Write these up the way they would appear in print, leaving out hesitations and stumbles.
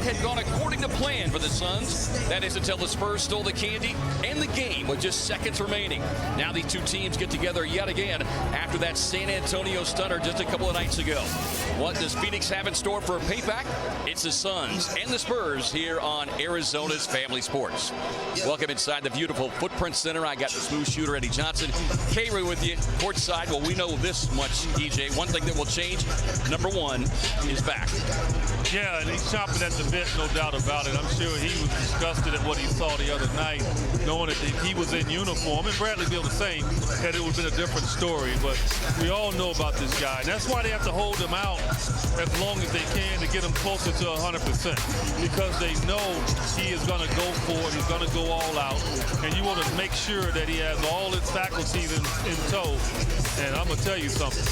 had gone according to plan for the Suns. That is until the Spurs stole the candy and the game with just seconds remaining. Now these two teams get together yet again after that San Antonio stunner just a couple of nights ago. What does Phoenix have in store for a payback? It's the Suns and the Spurs here on Arizona's Family Sports. Welcome inside the beautiful Footprint Center. I got the smooth shooter Eddie Johnson. K-Ray with you courtside. Well, we know this much, EJ. One thing that will change, number one, is back. Yeah, and he's chomping at the bit, no doubt about it. I'm sure he was disgusted at what he saw the other night, knowing that he was in uniform. And Bradley Beal the same, that it would have been a different story. But we all know about this guy. And that's why they have to hold him out as long as they can to get him closer to 100%. Because they know he is going to go for it. He's going to go all out. And you want to make sure that he has all his faculties in tow. And I'm going to tell you something.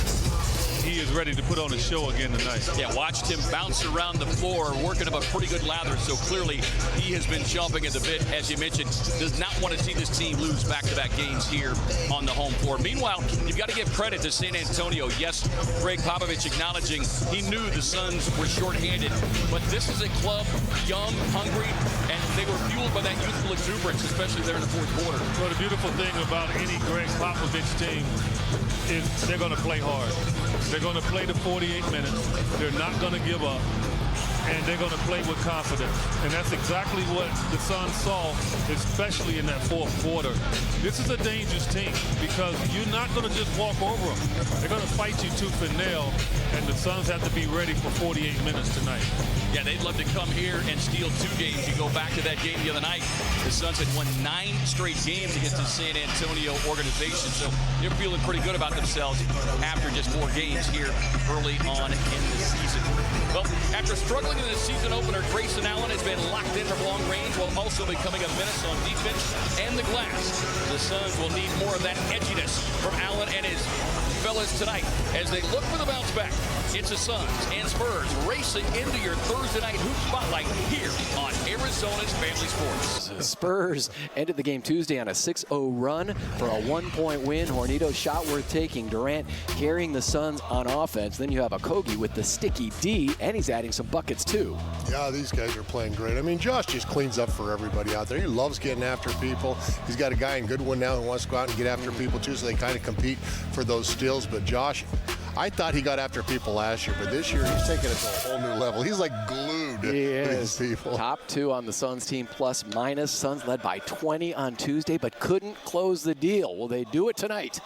He is ready to put on a show again tonight. Yeah, watched him bounce around the floor, working up a pretty good lather. So clearly he has been jumping at the bit, as you mentioned. Does not want to see this team lose back-to-back games here on the home floor. Meanwhile, you've got to give credit to San Antonio. Yes, Greg Popovich acknowledging he knew the Suns were shorthanded, but this is a club young, hungry, and they were fueled by that youthful exuberance, especially there in the fourth quarter. Well, the beautiful thing about any Greg Popovich team is they're going to play hard. They're going to play the 48 minutes. They're not going to give up. And they're going to play with confidence. And that's exactly what the Suns saw, especially in that fourth quarter. This is a dangerous team because you're not going to just walk over them. They're going to fight you tooth and nail, and the Suns have to be ready for 48 minutes tonight. Yeah, they'd love to come here and steal 2 games. You go back to that game the other night. The Suns had won 9 straight games against the San Antonio organization, so they're feeling pretty good about themselves after just 4 games here early on in the season. Well, after struggling in the season opener, Grayson Allen has been locked in from long range while also becoming a menace on defense and the glass. The Suns will need more of that edginess from Allen and his fellas tonight as they look for the bounce back. It's the Suns and Spurs racing into your Thursday night hoop spotlight here on Arizona's Family Sports. The Spurs ended the game Tuesday on a 6-0 run for a 1-point win. Hornito shot worth taking. Durant carrying the Suns on offense. Then you have Okogie with the sticky D, and he's adding some buckets too. Yeah, these guys are playing great. I mean, Josh just cleans up for everybody out there. He loves getting after people. He's got a guy in Goodwin now who wants to go out and get after people too, so they kind of compete for those steals. But Josh, I thought he got after people last year, but this year he's taking it to a whole new level. He's like glued to these people. Top 2 on the Suns team, plus minus. Suns led by 20 on Tuesday, but couldn't close the deal. Will they do it tonight?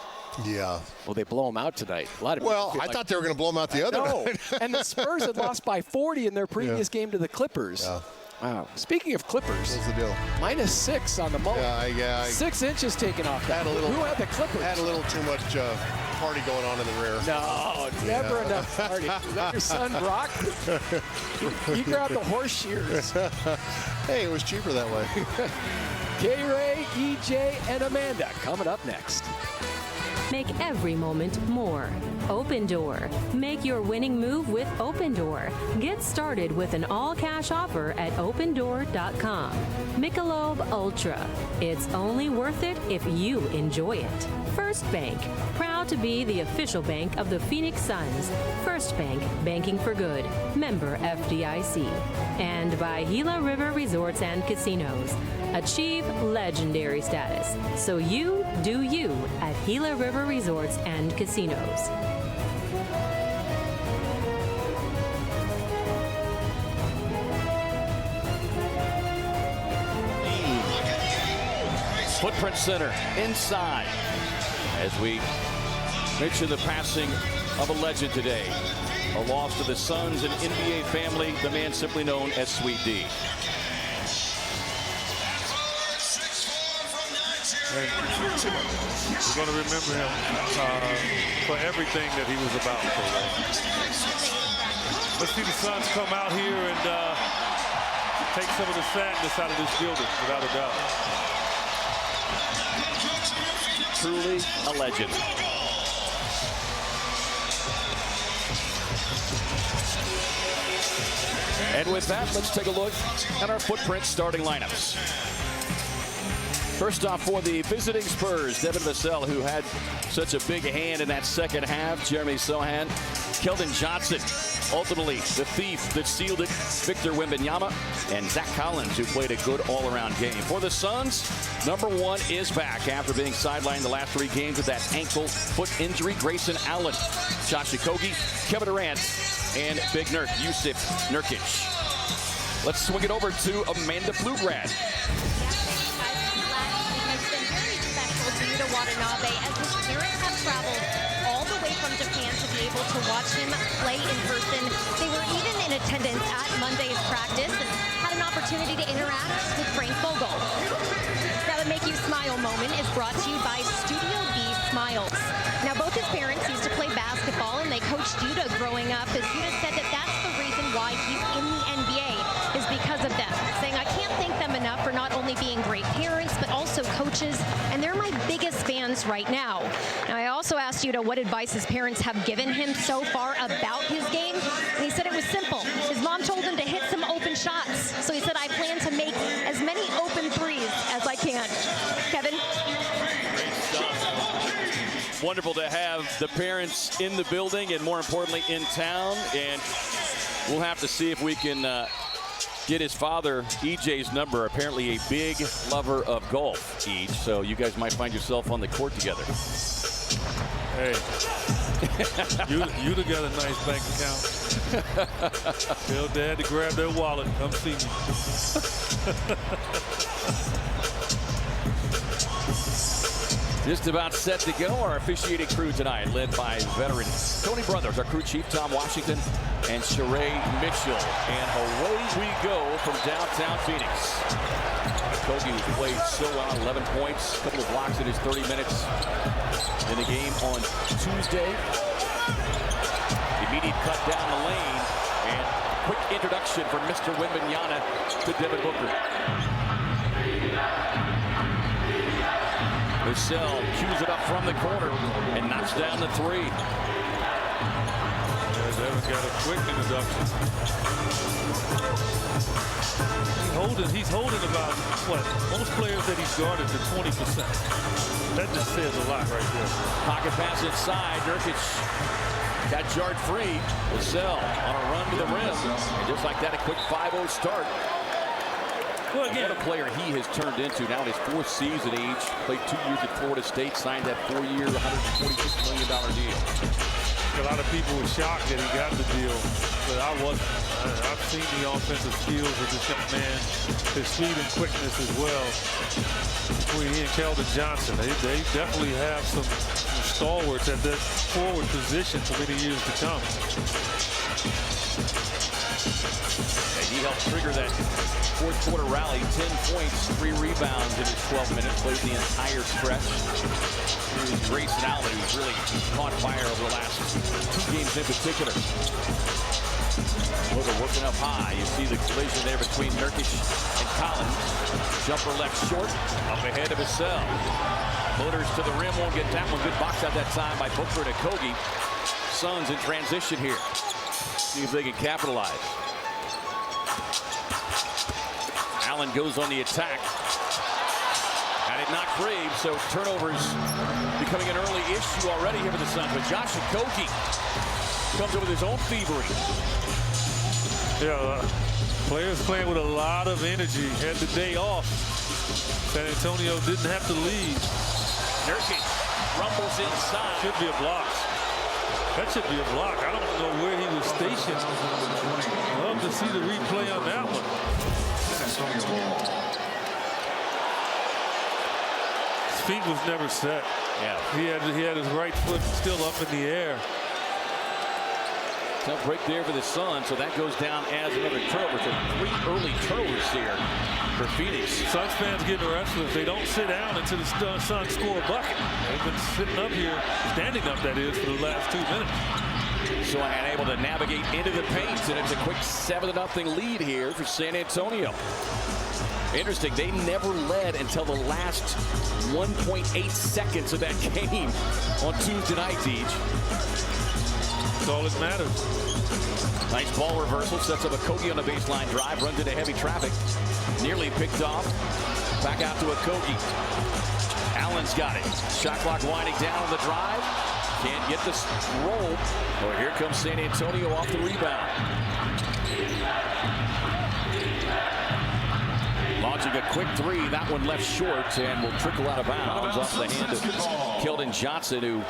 Yeah. Will they blow them out tonight? A lot of I thought they were going to blow them out the other night. And the Spurs had lost by 40 in their previous game to the Clippers. Yeah. Wow. Speaking of Clippers, What's the deal? -6 on the mullet. Yeah, 6 inches taken off that. Who had the Clippers? Had a little too much party going on in the rear. No, never enough party. Is that your son, Brock? He grabbed the horse shears. Hey, it was cheaper that way. K-Ray, EJ, and Amanda coming up next. Make every moment more. Open Door. Make your winning move with Open Door. Get started with an all-cash offer at opendoor.com. Michelob Ultra. It's only worth it if you enjoy it. First Bank. Proud to be the official bank of the Phoenix Suns. First Bank. Banking for good. Member FDIC. And by Gila River Resorts and Casinos. Achieve legendary status. So you do you at Gila River Resorts and Casinos. Footprint Center inside as we mention the passing of a legend today. A loss to the Suns and NBA family, the man simply known as Sweet D. And we're going to remember him for everything that he was about. Let's see the Suns come out here and take some of the sadness out of this building, without a doubt. Truly a legend. And with that, let's take a look at our Footprint starting lineups. First off, for the visiting Spurs, Devin Vassell, who had such a big hand in that second half. Jeremy Sohan, Keldon Johnson ultimately, the thief that sealed it, Victor Wembanyama, and Zach Collins, who played a good all-around game. For the Suns, #1 is back after being sidelined the last 3 games with that ankle foot injury. Grayson Allen, Josh Okogie, Kevin Durant, and Big Nurk, Jusuf Nurkic. Let's swing it over to Amanda Pflugrad. Yuta Watanabe, as his parents have traveled all the way from Japan to be able to watch him play in person. They were even in attendance at Monday's practice and had an opportunity to interact with Frank Vogel. That Would Make You Smile moment is brought to you by Studio B Smiles. Now, both his parents used to play basketball, and they coached Yuta growing up, as Yuta said that that's the reason why he's in the NBA, is because of them, saying, I can't thank them enough for not only being great parents, but also coaches, and they're my biggest fans right now. Now, I also asked Yuta what advice his parents have given him so far about his game, and he said it was simple. His mom told him to hit some open shots, so he said, I plan to make as many open threes as I can. Kevin? Wonderful to have the parents in the building and, more importantly, in town. And we'll have to see if we can get his father, EJ's number. Apparently a big lover of golf, Each. So you guys might find yourself on the court together. Hey, you'd have got a nice bank account. Tell Dad to grab their wallet. Come see me. Just about set to go. Our officiating crew tonight, led by veteran Tony Brothers, our crew chief Tom Washington, and Sheree Mitchell. And away we go from downtown Phoenix. Okogie, who played so well, 11 points, a couple of blocks in his 30 minutes in the game on Tuesday. Immediate cut down the lane, and quick introduction from Mr. Wembanyama to Devin Booker. Vassell cues it up from the corner and knocks down the 3. Devin's got a quick introduction. He's holding about, what, most players that he's guarded to 20%. That just says a lot right there. Pocket pass inside. Nurkic got jarred free. Vassell on a run to the rim. And just like that, a quick 5-0 start. Well, again, what a player he has turned into now in his 4th season age. Played 2 years at Florida State, signed that 4-year, $146 million deal. A lot of people were shocked that he got the deal, but I wasn't. I've seen the offensive skills of this young man, his speed and quickness as well. Between he and Keldon Johnson, they definitely have some stalwarts at that forward position for many years to come. And he helped trigger that 4th quarter rally. 10 points, 3 rebounds in his 12 minutes. Played the entire stretch. Here's Grayson Allen, who's really caught fire over the last 2 games in particular. Booker working up high. You see the collision there between Nurkic and Collins. Jumper left short, up ahead of Vassell. Motors to the rim, won't get that one. Good box out that time by Booker and Okogie. Suns in transition here. See if they can capitalize. Allen goes on the attack. Had it not free, so turnovers becoming an early issue already here for the Suns. But Josh Okogie comes up with his own thievery. Yeah, players playing with a lot of energy. Had the day off. San Antonio didn't have to lead. Nurkic rumbles inside. Should be a block. That should be a block. I don't know where he was stationed. Love to see the replay on that one. His feet was never set. Yeah. He had his right foot still up in the air. Tough break there for the Suns, so that goes down as another turnover. So 3 early turnovers here for Phoenix. Suns fans getting restless. They don't sit down until the Suns score a bucket. They've been sitting up here, standing up that is, for the last 2 minutes. So unable to navigate into the paint, and it's a quick 7-0 lead here for San Antonio. Interesting, they never led until the last 1.8 seconds of that game on Tuesday night, Deej. That's all that matters. Nice ball reversal, sets up Okogie on the baseline drive, runs into heavy traffic. Nearly picked off. Back out to Okogie. Allen's got it. Shot clock winding down on the drive. Can't get this roll. Oh, here comes San Antonio off the rebound. Launching a quick three. That one left short and will trickle out of bounds off the hand of Keldon Johnson, who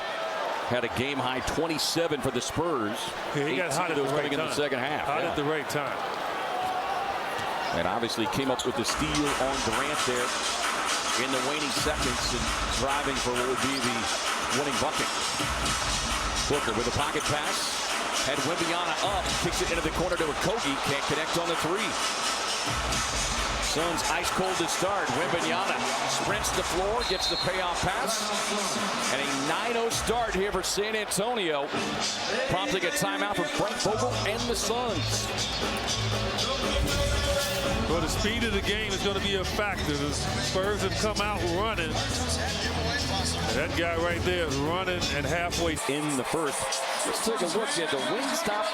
had a game-high 27 for the Spurs. Yeah, he got hot at the right in the second half. Hot at the right time. And obviously came up with the steal on Durant there in the waning seconds and driving for what would be the winning bucket. Booker with a pocket pass. Had Wembanyama up. Kicks it into the corner to Okogie. Can't connect on the three. Suns ice cold to start. Wembanyama sprints the floor, gets the payoff pass. And a 9-0 start here for San Antonio. Prompting a timeout from Frank Vogel and the Suns. Well, the speed of the game is going to be a factor. The Spurs have come out running. That guy right there is running and halfway in the first. Let's take a look at the Wingstop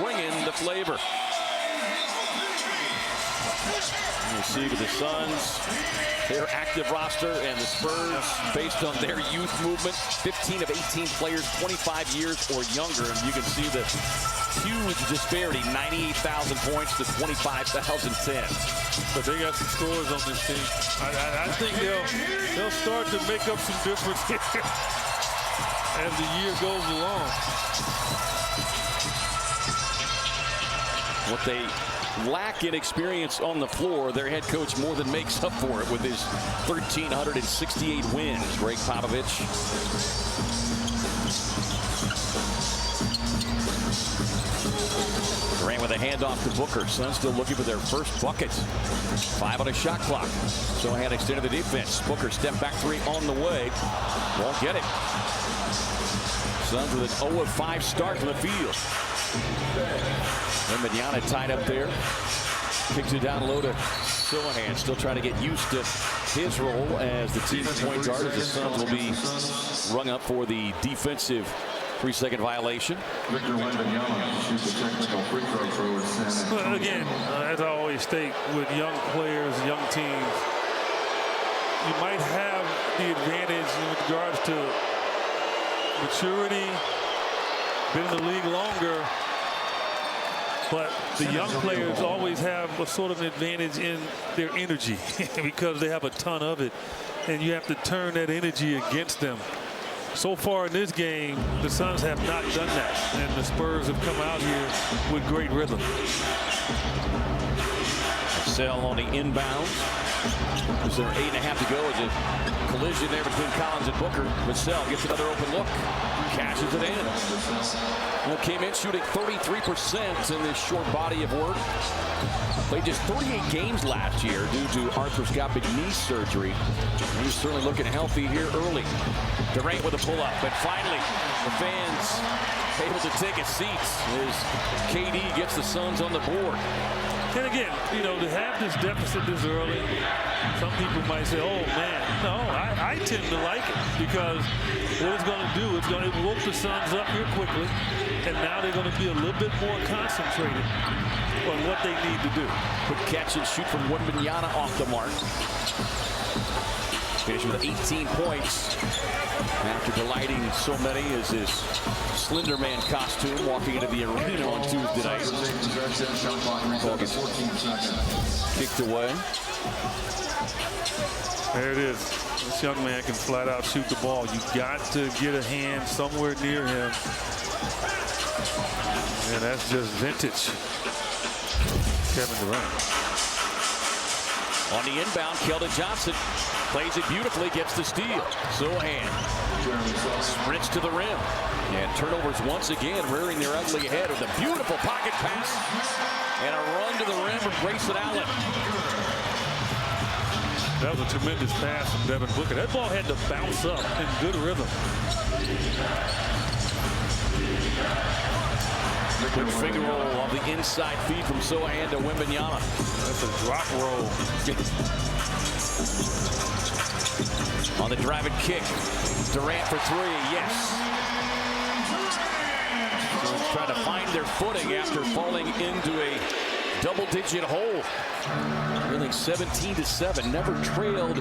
bringing the flavor. You see with the Suns, their active roster, and the Spurs, based on their youth movement, 15 of 18 players, 25 years or younger. And you can see the huge disparity, 98,000 points to 25,010. But they got some scores on this team. I think they'll start to make up some difference here as the year goes along. What they lack in experience on the floor, their head coach more than makes up for it with his 1,368 wins. Greg Popovich. Durant with a handoff to Booker. Suns still looking for their first bucket. 5 on a shot clock. Sochan extended the defense. Booker step back three on the way. Won't get it. Suns with an 0 of 5 start from the field. Wembanyama tied up there. Kicks it down low to Sochan. Still trying to get used to his role as the team point guard, as the Suns will be rung up for the defensive 3-second violation. Victor Wembanyama shoots a technical free throw for San Antonio. Well, again, as I always state, with young players, young teams, you might have the advantage in regards to maturity, been in the league longer. But the young players always have a sort of an advantage in their energy because they have a ton of it. And you have to turn that energy against them. So far in this game, the Suns have not done that. And the Spurs have come out here with great rhythm. Sell on the inbound. Is there 8.5 to go? As a collision there between Collins and Booker. Vassell gets another open look. Cashes it in. Well, came in shooting 33% in this short body of work. Played just 38 games last year due to arthroscopic knee surgery. He's certainly looking healthy here early. Durant with a pull-up, but finally the fans able to take a seat as KD gets the Suns on the board. And again, you know, to have this deficit this early, some people might say, oh, man. No, I tend to like it because what it's going to do, it's going to woke the Suns up here quickly, and now they're going to be a little bit more concentrated on what they need to do. Quick catch and shoot from Wembanyama off the mark. Finished with 18 points after delighting so many as his Slender Man costume walking into the arena on Tuesday night. Ball gets kicked away. There it is. This young man can flat out shoot the ball. You got to get a hand somewhere near him. And that's just vintage Kevin Durant. On the inbound, Keldon Johnson plays it beautifully, gets the steal. Sochan sprints to the rim. And turnovers once again rearing their ugly head with a beautiful pocket pass. And a run to the rim from Grayson Allen. That was a tremendous pass from Devin Booker. That ball had to bounce up in good rhythm. Quick finger roll on the inside feed from Sochan to Wembanyama. That's a drop roll. On the driving kick. Durant for three, yes. So trying to find their footing after falling into a double-digit hole. Winning 17-7, never trailed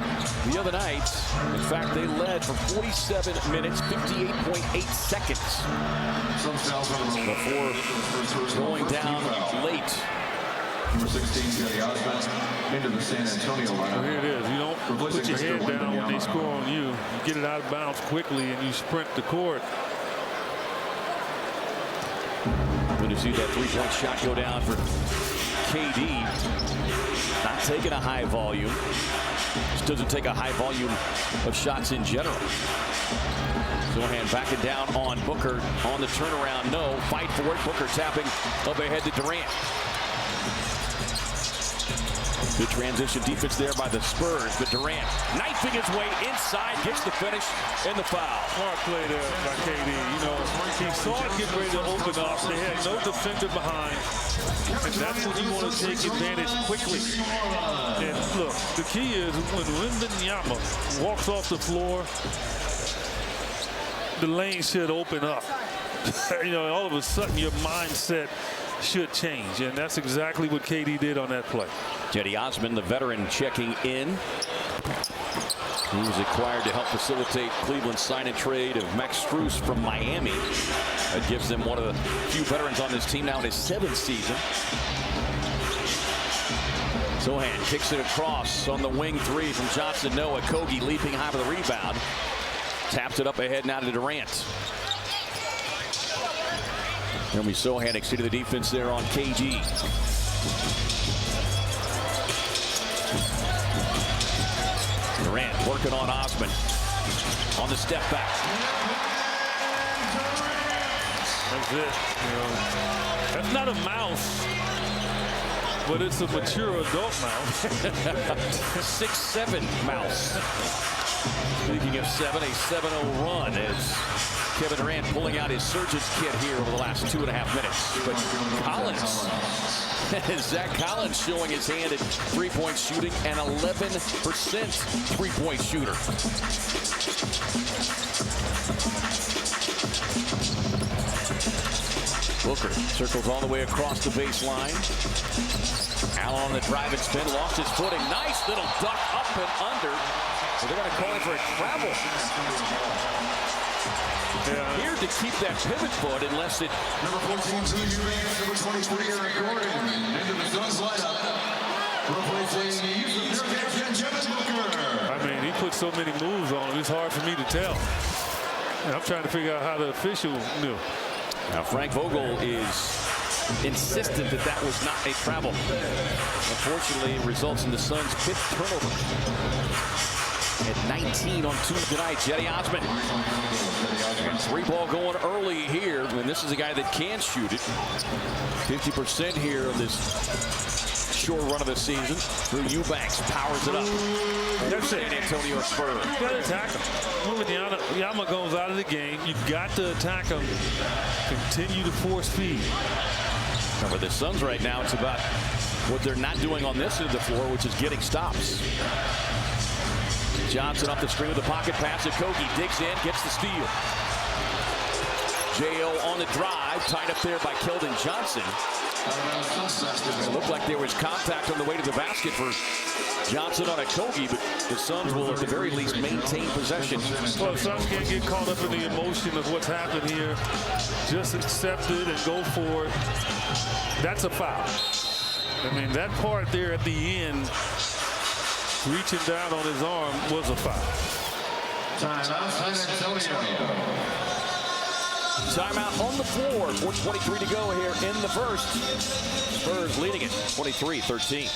the other night. In fact, they led for 47 minutes, 58.8 seconds before going down late. Number 16, Cedi Osman, into the San Antonio lineup. Well, here it is. You don't put your head down when they score on you. You get it out of bounds quickly and you sprint the court. Good to see that three-point shot go down for KD. Not taking a high volume. Just doesn't take a high volume of shots in general. Sochan backing down on Booker on the turnaround. No, fight for it. Booker tapping up ahead to Durant. Good transition defense there by the Spurs, but Durant knifing his way inside, gets the finish and the foul. Smart play there by KD. You know, he saw it get ready to open up. They had no defender behind, and that's when you want to take advantage quickly. And look, the key is when Wembanyama walks off the floor, the lane should open up. You know, all of a sudden your mindset should change, and that's exactly what KD did on that play. Cedi Osman, the veteran, checking in. He was acquired to help facilitate Cleveland's sign and trade of Max Strus from Miami. That gives them one of the few veterans on this team now in his 7th season. Sochan kicks it across on the wing three from Johnson. No, Okogie leaping high for the rebound. Taps it up ahead now to Durant. Jeremy Sochan exceeded the defense there on KG. Durant working on Osman on the step back. That's it. You know, that's not a mouse, but it's a mature adult mouse. 6'7" mouse. Speaking of 7, a 7-0 run as Kevin Durant pulling out his surgeon's kit here over the last 2.5 minutes. But Collins, Zach Collins showing his hand at three-point shooting, an 11% three-point shooter. Booker circles all the way across the baseline. Allen on the drive and spin, lost his footing. Nice little duck up and under. So they're going to call him for a travel. Here to keep that pivot foot unless it. Number 14, number 23, Eric Gordon, into the Suns lineup. Replacing Devin Booker. I mean, he put so many moves on him, it's hard for me to tell. And I'm trying to figure out how the official knew. Now Frank Vogel is insistent that that was not a travel. Unfortunately, it results in the Suns' 5th turnover. At 19 on Tuesday night, Cedi Osman. 3-ball going early here, and this is a guy that can shoot it. 50% here of this short run of the season. Drew Eubanks powers it up. That's it. San Antonio Spurs. You got to attack him. When Yama goes out of the game, you've got to attack him. Continue to force feed. Now for the Suns right now, it's about what they're not doing on this end of the floor, which is getting stops. Johnson off the screen with the pocket pass. Okogie digs in, gets the steal. J.O. on the drive, tied up there by Keldon Johnson. It looked like there was contact on the way to the basket for Johnson on Okogie, but the Suns will at the very least maintain possession. Well, the Suns can't get caught up in the emotion of what's happened here. Just accept it and go for it. That's a foul. I mean, that part there at the end, reaching down on his arm, was a foul. Timeout, San Antonio. Timeout on the floor. 4:23 to go here in the first. Spurs leading it 23-13.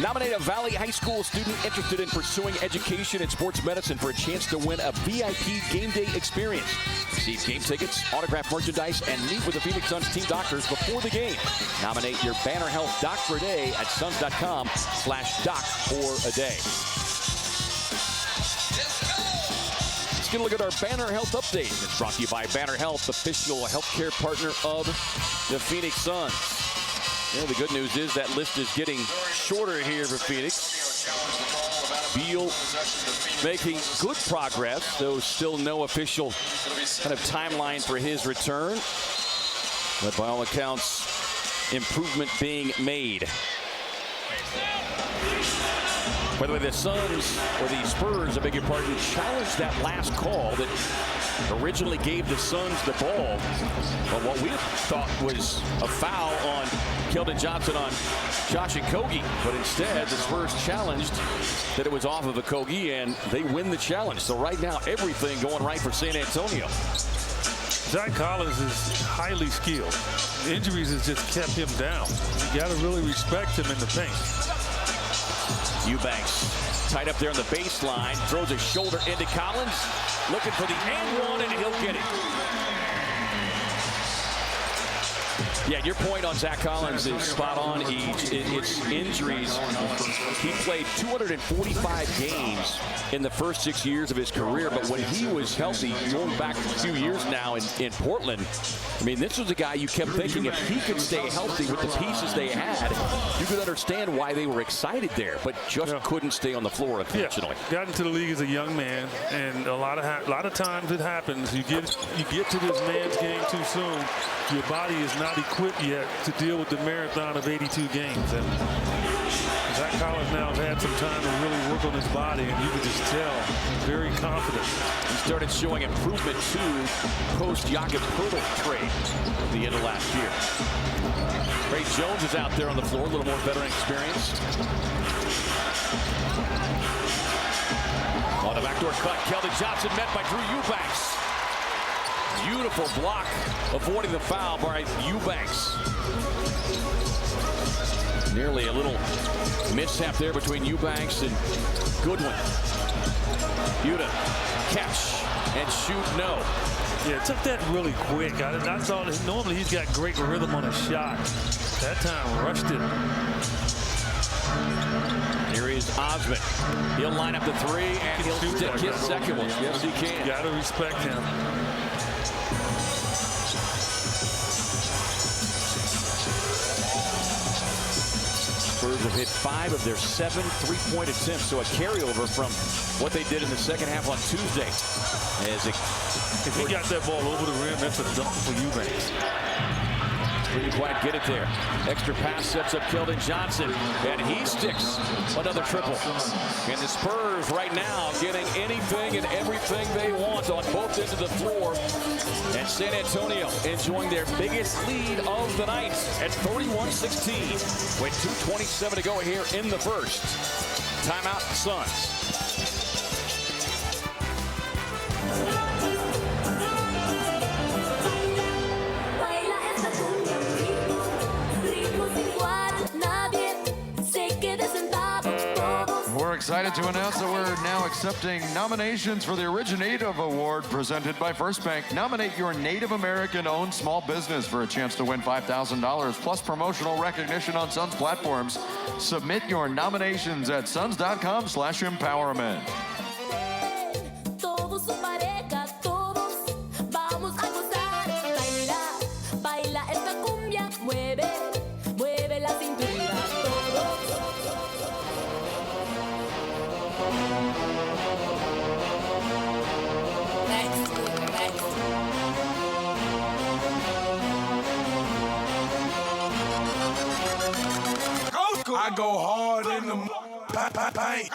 Nominate a Valley High School student interested in pursuing education and sports medicine for a chance to win a VIP game day experience. Receive game tickets, autographed merchandise, and meet with the Phoenix Suns team doctors before the game. Nominate your Banner Health Doc for a day at suns.com/doc for a day. Let's get a look at our Banner Health update. It's brought to you by Banner Health, official healthcare partner of the Phoenix Suns. You know, the good news is that list is getting shorter here for Phoenix. Beal making good progress, though still no official kind of timeline for his return. But by all accounts, improvement being made. By the way, the Suns, or the Spurs, I beg your pardon, challenged that last call that originally gave the Suns the ball. But what we thought was a foul on Keldon Johnson on Josh Okogie. But instead, the Spurs challenged that it was off of Okogie, and they win the challenge. So right now, everything going right for San Antonio. Zach Collins is highly skilled. Injuries has just kept him down. You got to really respect him in the paint. Eubanks tight up there on the baseline, throws a shoulder into Collins, looking for the and one, and he'll get it. Yeah, your point on Zach Collins is spot on. It's injuries. He played 245 games in the first 6 years of his career, but when he was healthy, going back a few years now in Portland, I mean, this was a guy you kept thinking if he could stay healthy with the pieces they had, you could understand why they were excited there, but just couldn't stay on the floor, unfortunately. Yeah. Got into the league as a young man, and a lot of times it happens. You get to this man's game too soon. Your body is not equipped yet to deal with the marathon of 82 games. And Zach Collins now has had some time to really work on his body, and you can just tell he's very confident. He started showing improvement too post-Jakob Poeltl trade at the end of last year. Ray Jones is out there on the floor, a little more veteran experience. On the backdoor cut, Keldon Johnson met by Drew Eubanks. Beautiful block, avoiding the foul by Eubanks. Nearly a little mishap there between Eubanks and Goodwin. Yuta, catch and shoot, no. Yeah, took that really quick. I thought normally he's got great rhythm on a shot. That time rushed it. Here is Osman. He'll line up the three, and he'll stick his second one. Yes, he can. Got to respect him. Spurs have hit 5 of their 7 three-point attempts, so a carryover from what they did in the second half on Tuesday. If he got that ball over the rim, that's a dunk for Eubanks. Couldn't quite get it there. Extra pass sets up Keldon Johnson, and he sticks another triple. And the Spurs right now getting anything and everything they want on both ends of the floor. And San Antonio enjoying their biggest lead of the night at 31-16 with 2:27 to go here in the first. Timeout, Suns. We're excited to announce that we're now accepting nominations for the Originative Award presented by First Bank. Nominate your Native American-owned small business for a chance to win $5,000 plus promotional recognition on Suns platforms. Submit your nominations at suns.com/empowerment. I go hard in the paint.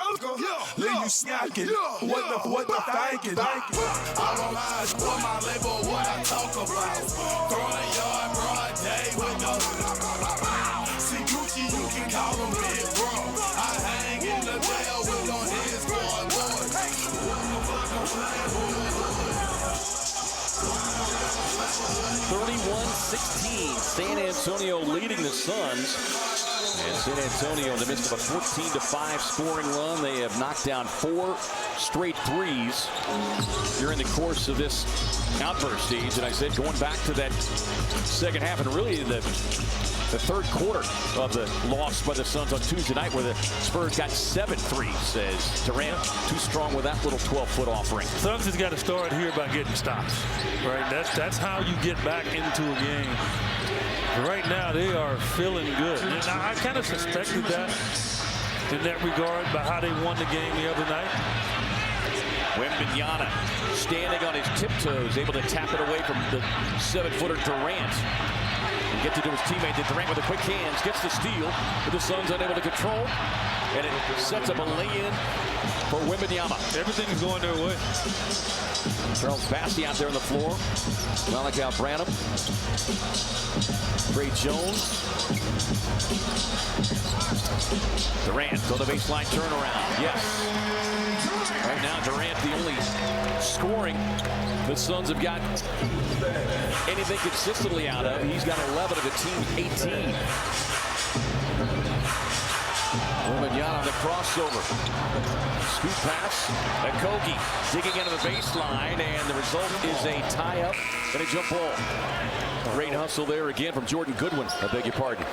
Leave you snacking. What the thinking? I don't hide what my label, what I talk about. Throwing yard, broad day with no. See Gucci, you can call him Big Bro. I hang in the jail with on his boy. 31-16, San Antonio leading the Suns. And San Antonio in the midst of a 14-5 scoring run. They have knocked down 4 straight threes during the course of this outburst stage. And I said going back to that second half and really the third quarter of the loss by the Suns on Tuesday night where the Spurs got 7 threes, says Durant. Too strong with that little 12-foot offering. Suns has got to start here by getting stops, right? That's how you get back into a game. Right now, they are feeling good. And I kind of suspected that in that regard by how they won the game the other night. Wembanyama standing on his tiptoes, able to tap it away from the 7-footer Durant. And get to his teammate. Durant with the quick hands gets the steal, but the Suns unable to control. And it sets up a lay-in for Wembanyama. Everything's going their way. Charles Bassey out there on the floor. Malachi Branham. Trey Jones. Durant on the baseline turnaround. Yes. Right now, Durant the only scoring the Suns have got anything consistently out of. He's got 11 of the team's 18. Wembanyama on the crossover. Scoop pass. Okogie digging into the baseline, and the result is a tie-up and a jump ball. Great hustle there again from Jordan Goodwin. I beg your pardon.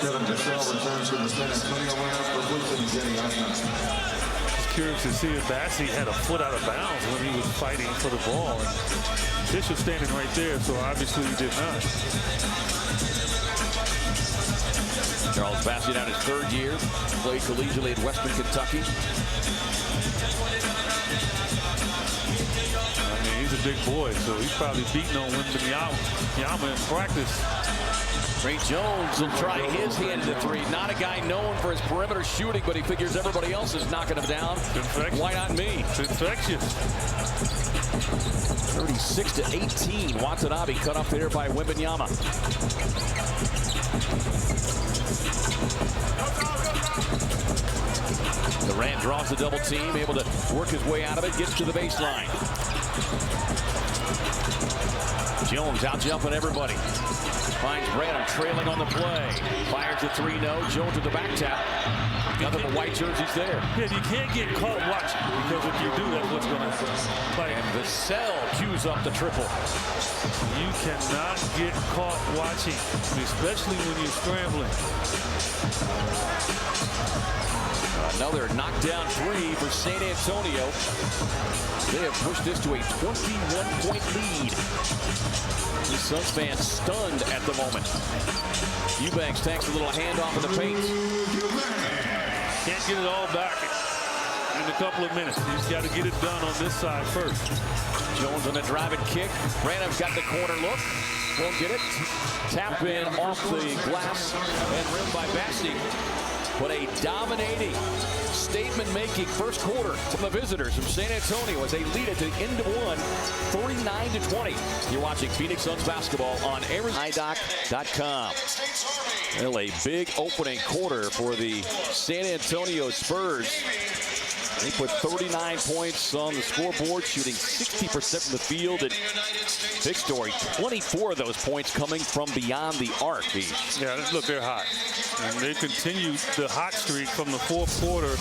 Kevin Vassell returns to the San Antonio lineup, replacing Jenny Osman. Curious to see if Bassey had a foot out of bounds when he was fighting for the ball. And Tisch was standing right there, so obviously he did not. Charles Bassey out his third year, played collegiately at Western Kentucky. I mean, he's a big boy, so he's probably beating on Wembanyama in practice. Trey Jones will try his hand to three. Not a guy known for his perimeter shooting, but he figures everybody else is knocking him down. Why not me? It's infectious. 36-18. Watanabe cut off there by Wembanyama. Durant draws the double team, able to work his way out of it, gets to the baseline. Jones out jumping everybody. Finds Branham trailing on the play. Fires the three, no. Jones with the back tap. Nothing but white jerseys there. Yeah, you can't get caught watching, because if you do, that's what's going to play. And Vassell cues up the triple. You cannot get caught watching, especially when you're scrambling. Another knockdown three for San Antonio. They have pushed this to a 21-point lead. The Suns fans stunned at the moment. Eubanks takes a little handoff in the paint. Can't get it all back in a couple of minutes. He's got to get it done on this side first. Jones on the drive and kick. Branham's got the corner look. Won't get it. Tap in off the glass and rimmed by Bassey. But a dominating, statement-making first quarter from the visitors from San Antonio as they lead it to the end of one, 39-20. You're watching Phoenix Suns basketball on ArizonaIDoc.com. Well, a big opening quarter for the San Antonio Spurs. They put 39 points on the scoreboard, shooting 60% from the field. And big story, 24 of those points coming from beyond the arc. Yeah, look, they're hot. And they continued the hot streak from the fourth quarter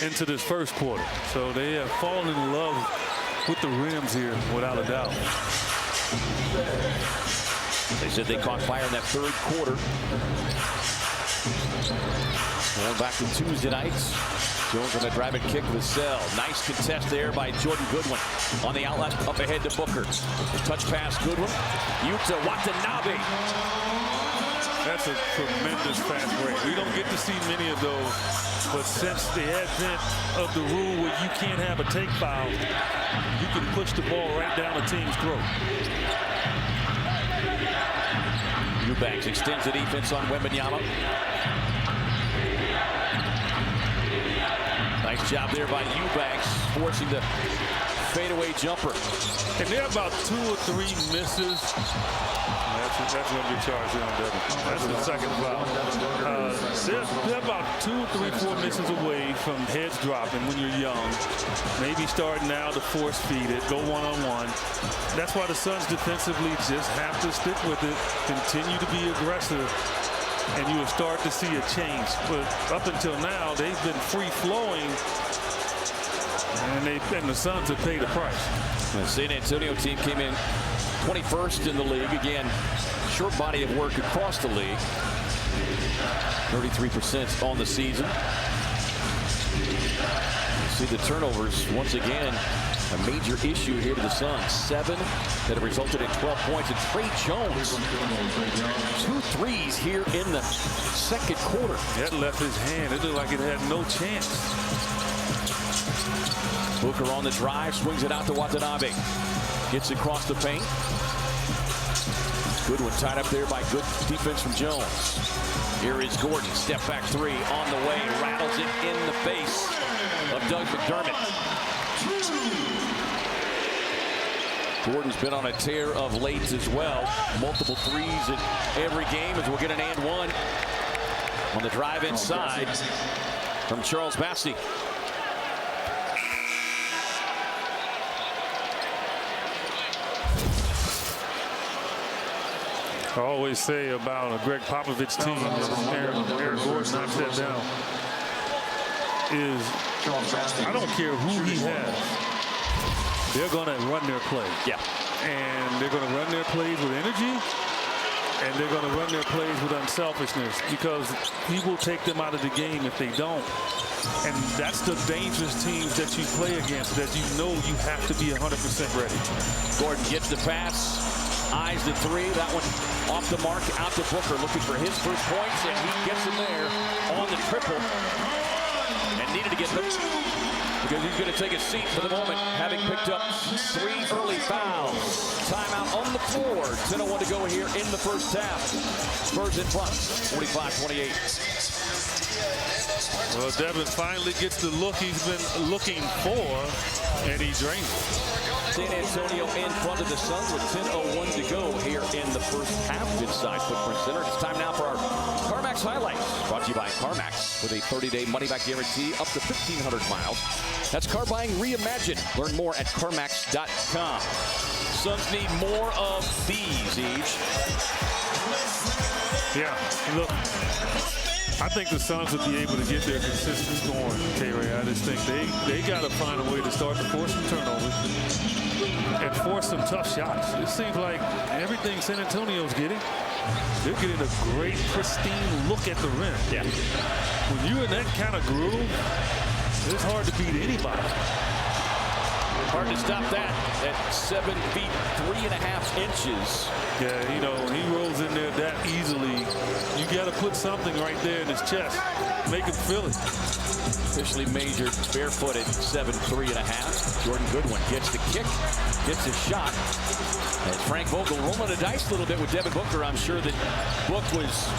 into this first quarter. So they have fallen in love with the rims here, without a doubt. They said they caught fire in that third quarter. Going back to Tuesday nights. Jones on the drive and kick with Vassell. Nice contest there by Jordan Goodwin. On the outlet, up ahead to Booker. Touch pass, Goodwin. Yuta Watanabe. That's a tremendous fast break. We don't get to see many of those. But since the advent of the rule where you can't have a take foul, you can push the ball right down the team's throat. Eubanks extends the defense on Wembanyama. Nice job there by Eubanks, forcing the fadeaway jumper. And they're about 2 or 3 misses. That's going to be charged on Devin. That's the second foul. They're about 2 or 3, 4 misses away from heads dropping when you're young. Maybe starting now to force feed it, go one-on-one. That's why the Suns defensively just have to stick with it, continue to be aggressive, and you will start to see a change. But up until now, they've been free-flowing, and the Suns have paid a price. The San Antonio team came in 21st in the league. Again, short body of work across the league. 33% on the season. You see the turnovers once again a major issue here to the Suns. 7 that have resulted in 12 points. And Trey Jones, 2 threes here in the second quarter. That left his hand. It looked like it had no chance. Booker on the drive, swings it out to Watanabe. Gets across the paint. Good one tied up there by good defense from Jones. Here is Gordon, step back 3 on the way, rattles it in the face of Doug McDermott. Gordon's been on a tear of late as well. Multiple threes in every game as we'll get an and one on the drive inside from Charles Bassey. I always say about a Greg Popovich team, Aaron Gordon knocks that down, is I don't care who he has, they're going to run their play. Yeah. And they're going to run their plays with energy, and they're going to run their plays with unselfishness, because he will take them out of the game if they don't. And that's the dangerous teams that you play against, that you know you have to be 100% ready. Gordon gets the pass. Eyes the 3, that one off the mark, out to Booker, looking for his first points, and he gets him there on the triple, and needed to get them because he's going to take a seat for the moment, having picked up 3 early fouls. Timeout on the floor. 10:01 to go here in the first half. Spurs in front, 45-28. Well, Devin finally gets the look he's been looking for, and he drains it. San Antonio in front of the Suns with 10:01 to go here in the first half inside Footprint Center. It's time now for our CarMax highlights. Brought to you by CarMax with a 30-day money-back guarantee up to 1,500 miles. That's car buying reimagined. Learn more at CarMax.com. Suns need more of these, Each. Yeah, look, I think the Suns will be able to get their consistency going, K-Ray. I just think they got to find a way to start to force some turnovers and force some tough shots. It seems like everything San Antonio's getting, they're getting a great, pristine look at the rim. Yeah. When you're in that kind of groove, it's hard to beat anybody. Hard to stop that at 7 feet 3.5 inches. Yeah, you know, when he rolls in there that easily, you got to put something right there in his chest. Make him feel it. Officially measured barefooted 7'3.5". Jordan Goodwin gets the kick, gets his shot. As Frank Vogel rolling the dice a little bit with Devin Booker, I'm sure that Book was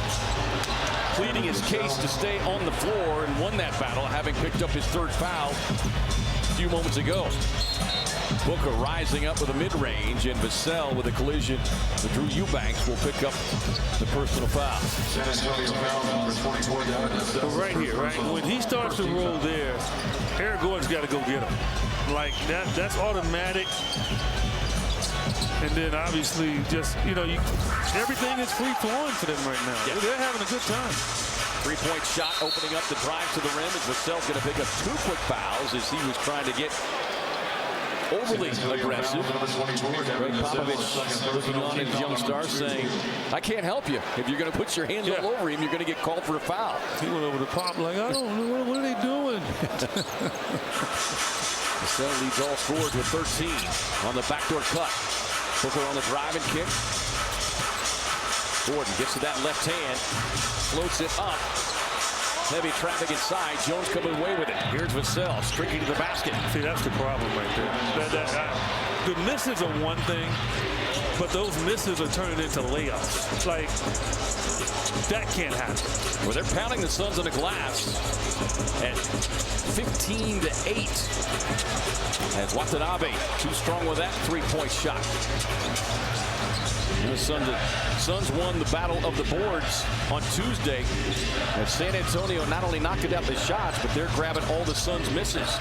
pleading his case to stay on the floor and won that battle, having picked up his 3rd foul a few moments ago. Booker rising up with a mid-range, and Vassell with a collision with Drew Eubanks will pick up the personal foul. But right here, right? When he starts to roll there, Aaron Gordon's got to go get him. Like that's automatic. And then obviously just, you know, everything is free-flowing for them right now. Yeah. They're having a good time. 3-point shot opening up the drive to the rim, as Vassell's going to pick up 2 quick fouls as he was trying to get overly aggressive. Greg Popovich looking on at his young star saying, I can't help you. If you're going to put your hands all over him, you're going to get called for a foul. He went over to Pop like, I don't know, what are they doing? Vassell leads all scorers with 13 on the backdoor cut. Booker on the drive and kick. Gordon gets to that left hand, floats it up. Heavy traffic inside. Jones coming away with it. Here's Vassell streaking to the basket. See, that's the problem right there. The misses are one thing, but those misses are turning into layups. It's like, that can't happen. Well, they're pounding the Suns on the glass at 15-8. As Watanabe too strong with that 3-point shot. And the Suns won the battle of the boards on Tuesday. And San Antonio not only knocking down the shots, but they're grabbing all the Suns' misses.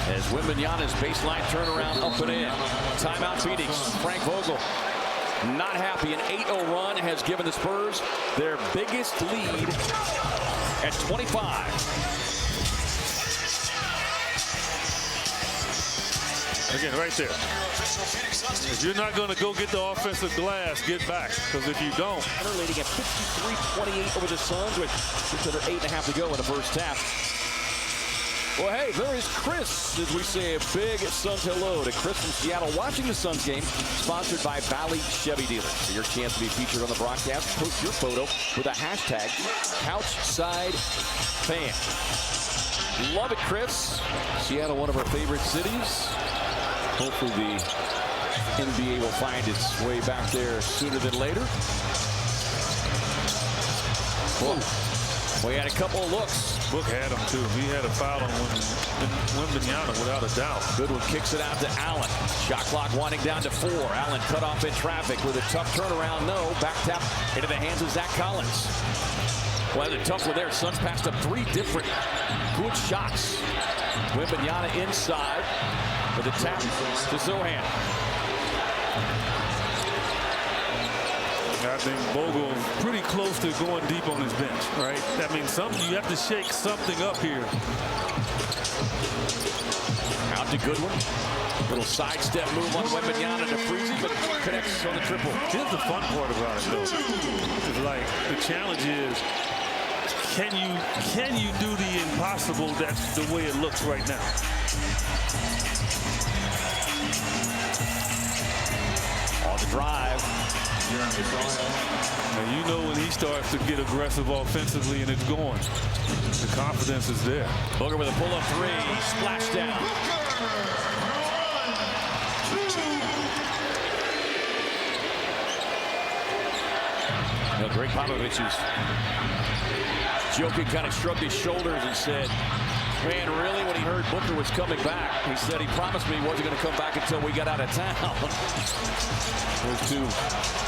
As Wembanyama's baseline turnaround up and in. Timeout Phoenix. Frank Vogel not happy. An 8-0 run has given the Spurs their biggest lead at 25. Again, right there. If you're not going to go get the offensive glass, get back. Because if you don't. Leading at 53-28 over the Suns with just under 8.5 to go in the first half. Well, hey, there is Chris, as we say a big Suns hello to Chris from Seattle, watching the Suns game, sponsored by Valley Chevy Dealers. For your chance to be featured on the broadcast, post your photo with a hashtag CouchSideFan. Love it, Chris. Seattle, one of our favorite cities. Hopefully the NBA will find its way back there sooner than later. Well, we had a couple of looks. Book had him, too. He had a foul on Wembanyama without a doubt. Goodwin kicks it out to Allen. Shot clock winding down to 4. Allen cut off in traffic with a tough turnaround. No. Back tap into the hands of Zach Collins. Well, the tough one there. Suns passed up 3 different good shots. Wembanyama inside with a tap to Sochan. I think Bogle pretty close to going deep on his bench, right? I mean, you have to shake something up here. Out to Goodwin. Little sidestep move on Wembanyama to Freezy, but connects on the triple. Here's the fun part about it, though. It's like the challenge is, can you do the impossible? That's the way it looks right now. On the drive. And you know when he starts to get aggressive offensively and it's going, the confidence is there. Booker with a pull-up 3, splash down. Now, Greg Popovich is joking, kind of shrugged his shoulders and said, man, really, when he heard Booker was coming back, he said he promised me he wasn't going to come back until we got out of town. Those two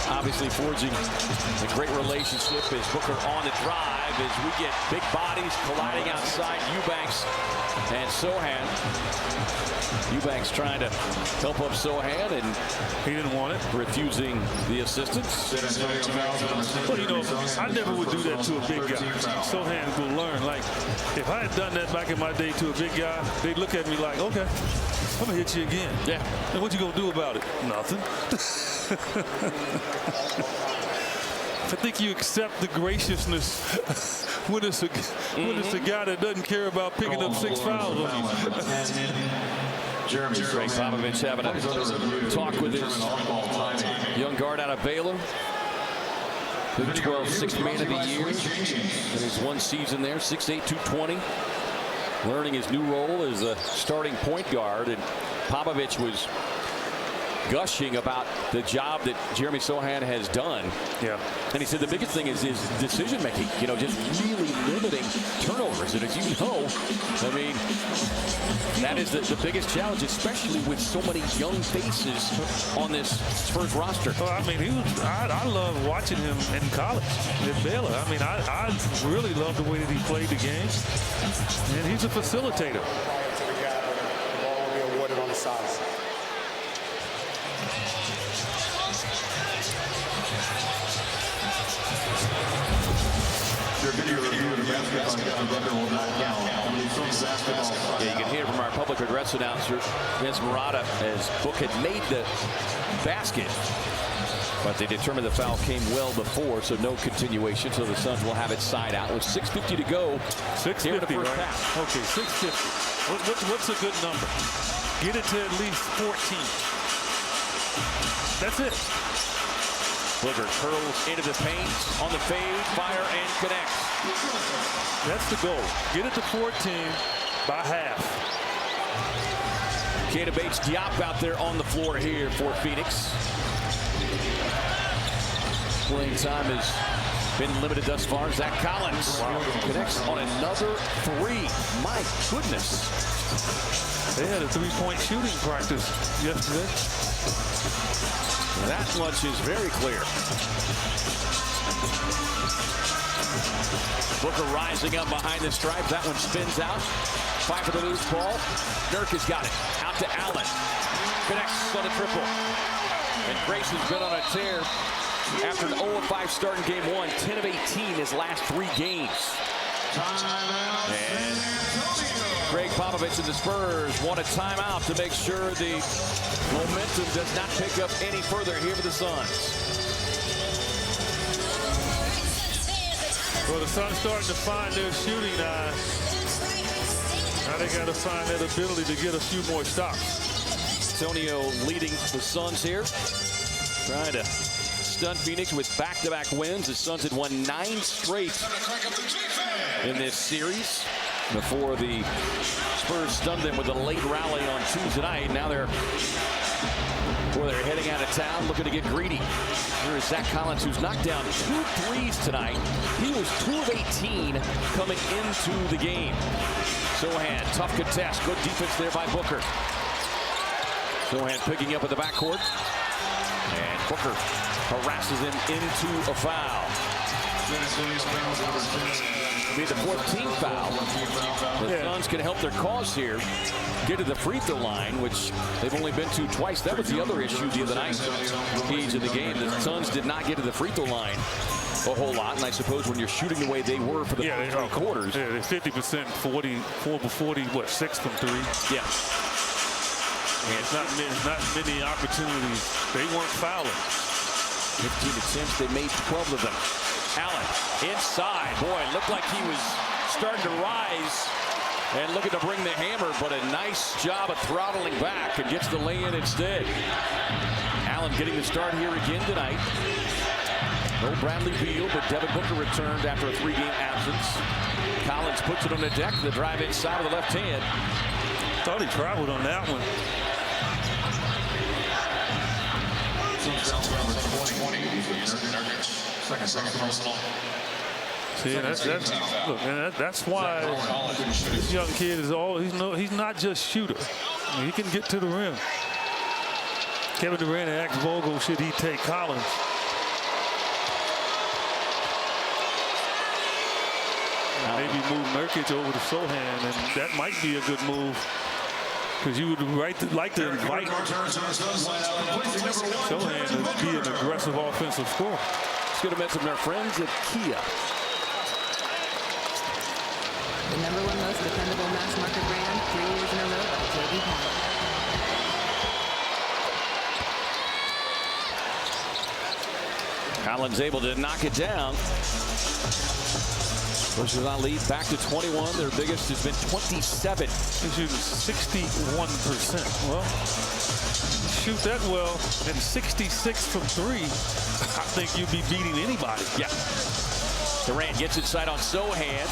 obviously forging a great relationship as Booker on the drive as we get big bodies colliding outside. Eubanks and Sochan. Eubanks trying to help up Sochan, and he didn't want it, refusing the assistance. Well, you know, I never would do that to a big guy. Sochan will learn. Like, if I had done that back in my day to a big guy, they'd look at me like, okay, I'm gonna hit you again. Yeah. And what you gonna do about it? Nothing. I think you accept the graciousness when it's a guy that doesn't care about picking up 6 fouls on you. Greg Popovich having a talk with his young guard out of Baylor. Big 12 sixth man of the year in his 1 season there, 6'8", 220. Learning his new role as a starting point guard, and Popovich was gushing about the job that Jeremy Sochan has done. Yeah. And he said the biggest thing is his decision making, you know, just really limiting turnovers. And as you know, I mean, that is the biggest challenge, especially with so many young faces on this Spurs roster. Well, I mean, I love watching him in college at Baylor. I mean, I really love the way that he played the game. And he's a facilitator. The ball will be awarded on the sides. Yeah, you can hear from our public address announcer, Vince Marotta, as Book had made the basket. But they determined the foul came well before, so no continuation. So the Suns will have it side out with 6:50 to go. 6:50, right? Half. Okay, 6:50. What's a good number? Get it to at least 14. That's it. Booker curls into the paint on the fade, fire, and connects. That's the goal. Get it to 14 by half. Keita Bates-Diop out there on the floor here for Phoenix. Playing time has been limited thus far. Zach Collins connects on another 3. My goodness. They had a 3-point shooting practice yesterday. That much is very clear. Booker rising up behind the stripe. That one spins out. Fight for the loose ball. Dirk has got it. Out to Allen. Connects on a triple. And Grayson's been on a tear after an 0-5 start in game 1. 10 of 18 his last 3 games. And Greg Popovich and the Spurs want a timeout to make sure the momentum does not pick up any further here for the Suns. Well, the Suns starting to find their shooting. I Now they got to find that ability to get a few more stops. Antonio leading the Suns here. Trying to stun Phoenix with back-to-back wins. The Suns had won 9 straight in this series before the Spurs stunned them with a late rally on Tuesday night. Now they're heading out of town looking to get greedy. Here is Zach Collins, who's knocked down 2 threes tonight. He was 2 of 18 coming into the game. Sohan, tough contest. Good defense there by Booker. Sohan picking up at the backcourt. And Booker harasses him into a foul. Be the 14th foul. The Suns can help their cause here. Get to the free throw line, which they've only been to twice. That was the other issue the other night. Keys in the game. The Suns did not get to the free throw line a whole lot, and I suppose when you're shooting the way they were for the first 3 quarters. Yeah, they're 50%, 4 for 40, what, 6 from 3? Yeah. And it's not many opportunities. They weren't fouling. 15 attempts, they made 12 of them. Allen inside. Boy, it looked like he was starting to rise and looking to bring the hammer, but a nice job of throttling back and gets the lay-in instead. Allen getting the start here again tonight. No Bradley Beal, but Devin Booker returned after a 3-game absence. Collins puts it on the deck, the drive inside with the left hand. Thought he traveled on that one. See, that's why this young kid is he's not just shooter. I mean, he can get to the rim. Kevin Durant asked Vogel, should he take Collins? Maybe move Nurkic over to Sohan, and that might be a good move. Because you would like to invite Sohan to be an aggressive offensive scorer. Let's get to mention our friends at Kia. The #1 most dependable mass market brand, 3 years in a row by J.D. Power. Collins able to knock it down. Versus Ali back to 21. Their biggest has been 27. He's shooting 61%. Well, shoot that well and 66 from 3. I think you'd be beating anybody. Yeah. Durant gets inside on Sohan.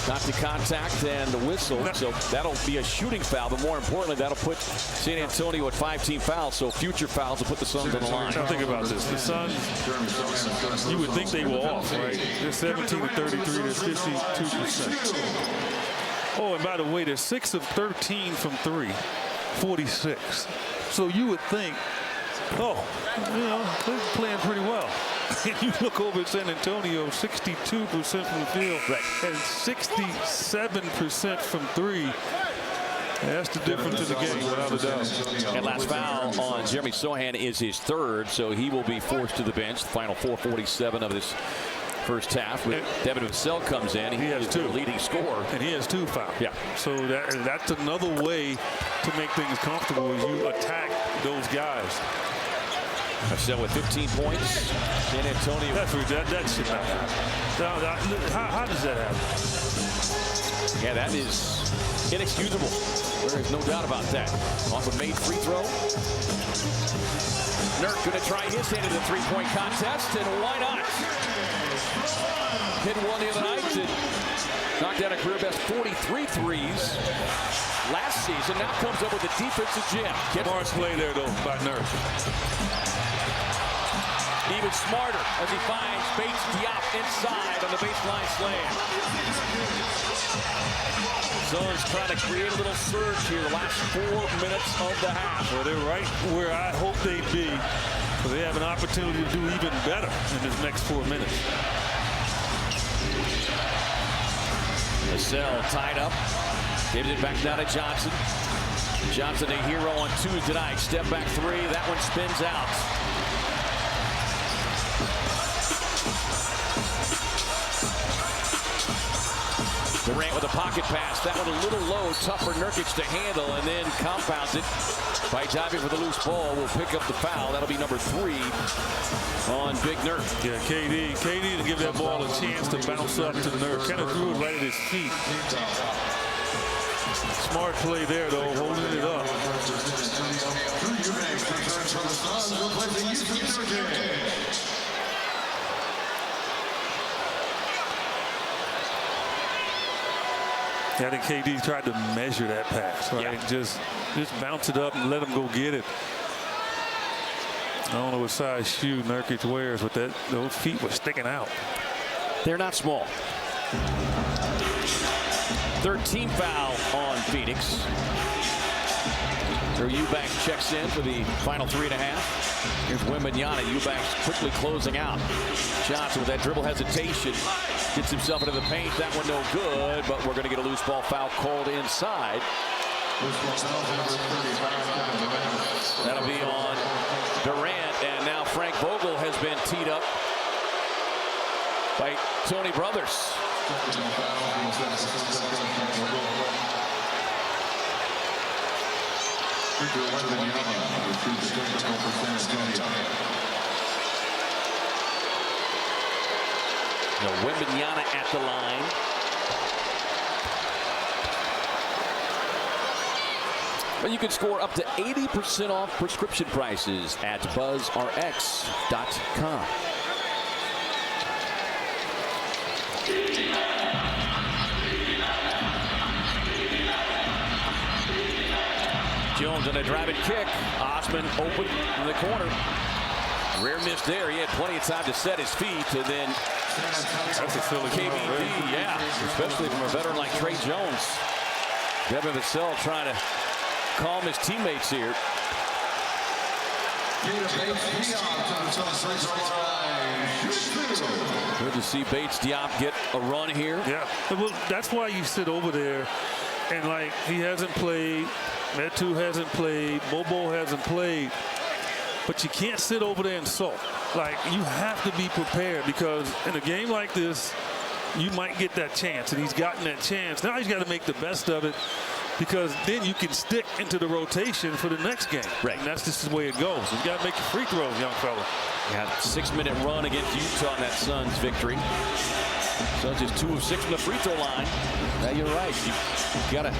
Not the contact and the whistle, so that'll be a shooting foul, but more importantly, that'll put San Antonio at 5-team fouls, so future fouls will put the Suns on the line. Now think about this. The Suns, you would think they were off, right? They're 17 of 33, they're 52%. Oh, and by the way, they're 6 of 13 from 3, 46. So you would think, oh, they're playing pretty well. And you look over at San Antonio, 62% from the field, and 67% from 3. That's the difference in the game, without a doubt. And last foul on Jeremy Sohan is his 3rd, so he will be forced to the bench. The final 4:47 of this first half. Devin Vassell comes in. He has 2. Leading scorer. And he has 2 fouls. Yeah. So that's another way to make things comfortable is you attack those guys. Vassell with 15 points. San Antonio. That should not happen. How does that happen? Yeah, that is inexcusable. There is no doubt about that. Off a made free throw. Nurk going to try his hand in the 3-point contest, and why not? Hit one the other night and knocked down a career best 43 threes last season. Now comes up with a defensive gem. Smart play there, though, by Nurk. Even smarter as he finds Bates Diop inside on the baseline slam. Suns trying to create a little surge here the last 4 minutes of the half. Well, they're right where I hope they'd be. So they have an opportunity to do even better in this next 4 minutes. Vassell tied up. Gives it back down to Johnson. Johnson a hero on Tuesday night. Step back 3. That one spins out. Durant with a pocket pass. That one a little low. Tough for Nurkic to handle, and then compounds it by diving for the loose ball. Will pick up the foul. That'll be number 3 on Big Nurk. Yeah, KD to give that ball a chance to bounce up to Nurk. Kind of threw it right at his feet. Smart play there, though, holding it up. I think KD tried to measure that pass, right? Yeah. Just bounce it up and let him go get it. I don't know what size shoe Nurkic wears, but those feet were sticking out. They're not small. 13th foul on Phoenix. Their Eubanks checks in for the final 3.5. Here's Wembanyama. Eubanks quickly closing out. Johnson with that dribble hesitation. Gets himself into the paint. That one no good, but we're going to get a loose ball foul called inside. That'll be on Durant, and now Frank Vogel has been teed up by Tony Brothers. Wembanyama at the line. Well, you can score up to 80% off prescription prices at BuzzRx.com. Jones on a driving kick. Osman open in the corner. Rare miss there. He had plenty of time to set his feet, and then That's a Philly KBD, yeah, especially from a veteran like Trey Jones. Devin Vassell trying to calm his teammates here. Good to see Bates Diop get a run here. Yeah, well, that's why you sit over there and, like, he hasn't played, Metu hasn't played, Bobo hasn't played, but you can't sit over there and sulk. Like, you have to be prepared, because in a game like this, you might get that chance, and he's gotten that chance. Now he's got to make the best of it, because then you can stick into the rotation for the next game. Right. And that's just the way it goes. You got to make your free throws, young fella. Got a 6-minute run against Utah in that Suns victory. Suns is 2 of 6 from the free throw line. Now you're right. You got to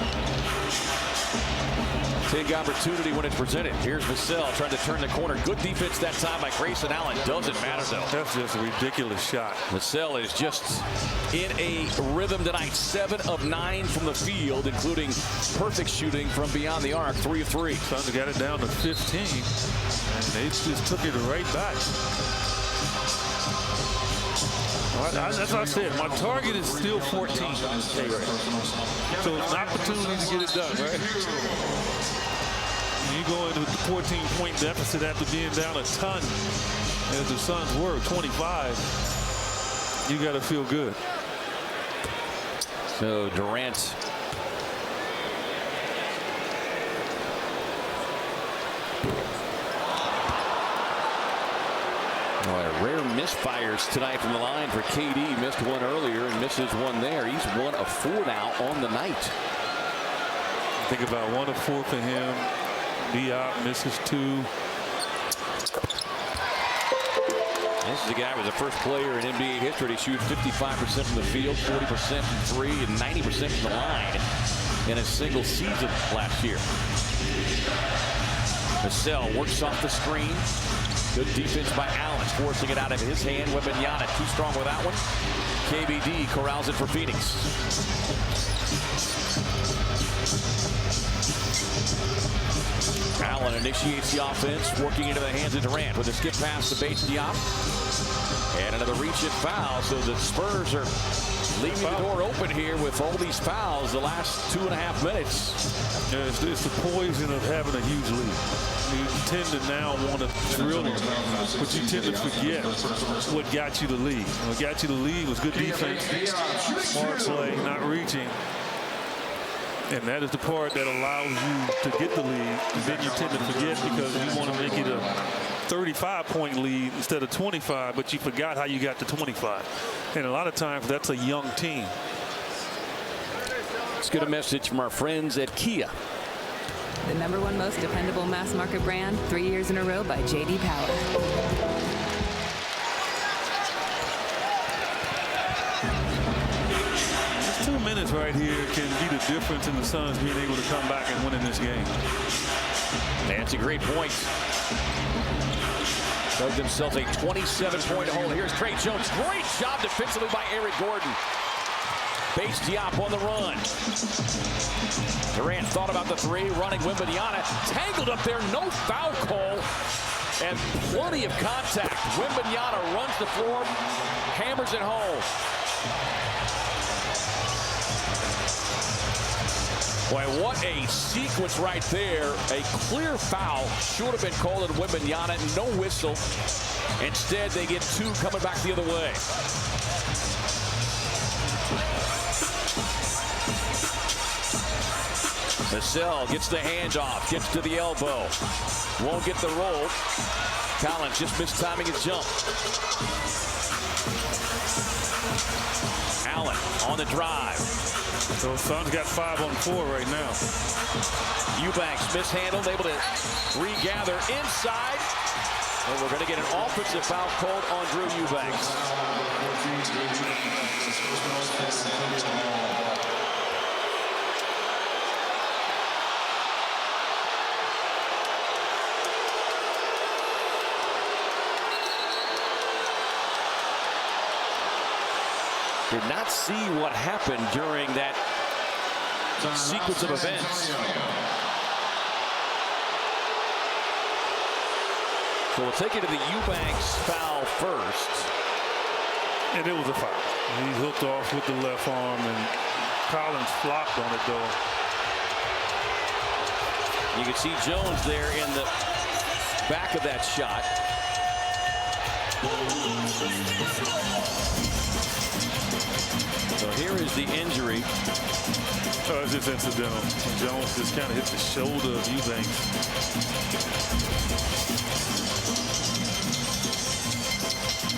take opportunity when it's presented. Here's Vassell trying to turn the corner. Good defense that time by Grayson Allen. Doesn't matter, though. That's just a ridiculous shot. Vassell is just in a rhythm tonight. 7 of 9 from the field, including perfect shooting from beyond the arc. 3 of 3. Suns got it down to 15, and they just took it right back. That's what I said. My target is still 14. So it's an opportunity to get it done, right? You go into the 14-point deficit after being down a ton, as the Suns were, 25. You got to feel good. So Durant rare misfires tonight from the line for KD. Missed one earlier and misses one there. He's 1 of 4 now on the night. Think about 1 of 4 for him. Diop misses 2. This is a guy who was the first player in NBA history to shoot 55% from the field, 40% from 3, and 90% from the line in a single season last year. Vassell works off the screen. Good defense by Allen, forcing it out of his hand. Wembanyama too strong with that one. KBD corrals it for Phoenix. Allen initiates the offense, working into the hands of Durant with a skip pass to Bates Diop. And another reach-in foul, so the Spurs are leaving the door open here with all these fouls the last 2.5 minutes. Yeah, it's the poison of having a huge lead. You tend to now want to drill them, but you tend to forget what got you the lead. What got you the lead was good defense, smart play, not reaching. And that is the part that allows you to get the lead. And then you tend to forget because you want to make it a 35-point lead instead of 25, but you forgot how you got to 25. And a lot of times that's a young team. Let's get a message from our friends at Kia. The #1 most dependable mass market brand, 3 years in a row by J.D. Power. There's too minutes right here can be the difference in the Suns being able to come back and winning this game. That's a great point. Dug themselves a 27-point hole. Here's Trey Jones. Great job defensively by Eric Gordon. Base Diop on the run. Durant thought about the three, running Wembanyama. Tangled up there, no foul call. And plenty of contact. Wembanyama runs the floor, hammers it home. Boy, what a sequence right there. A clear foul should have been called on Wembanyama. No whistle. Instead, they get two coming back the other way. Vassell gets the handoff, gets to the elbow. Won't get the roll. Collins just missed timing his jump. Allen on the drive. So Suns got 5 on 4 right now. Eubanks mishandled, able to regather inside. And we're going to get an offensive foul called on Drew Eubanks. Did not see what happened during that sequence of events. So we'll take it to the Eubanks foul first. And it was a foul. He hooked off with the left arm, and Collins flopped on it, though. You can see Jones there in the back of that shot. So here is the injury. Oh, it's just incidental. Jones just kind of hit the shoulder of Eubanks.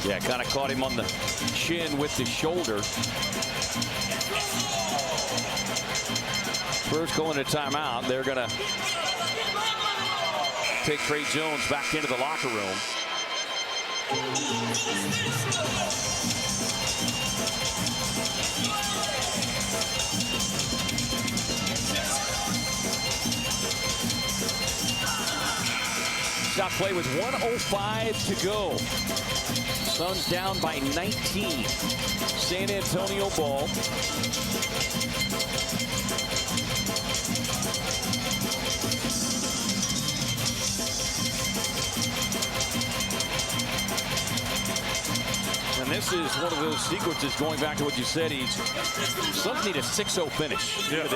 Yeah, kind of caught him on the chin with the shoulder. Spurs going to timeout. They're going to take Trey Jones back into the locker room. Shot play with 1:05 to go. Suns down by 19. San Antonio ball. And this is one of those sequences, going back to what you said, Suns need a 6-0 finish. Yeah,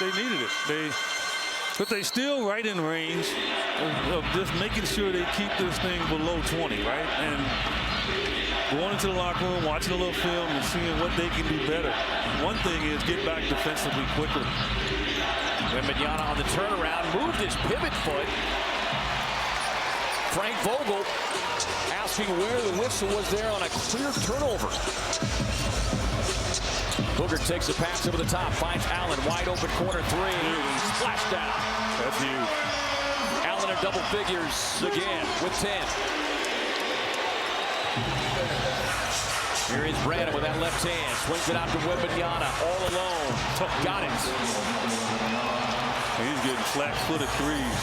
they needed it. But they still right in range of just making sure they keep this thing below 20, right? And going into the locker room, watching a little film and seeing what they can do better. One thing is get back defensively quickly. Wembanyama on the turnaround, moved his pivot foot. Frank Vogel asking where the whistle was there on a clear turnover. Booker takes a pass over the top, finds Allen, wide open corner three, splashdown. That's huge. Allen in double figures again with 10. Here is Brandon with that left hand, swings it out to Wembanyama, all alone. Got it. He's getting flat-footed threes.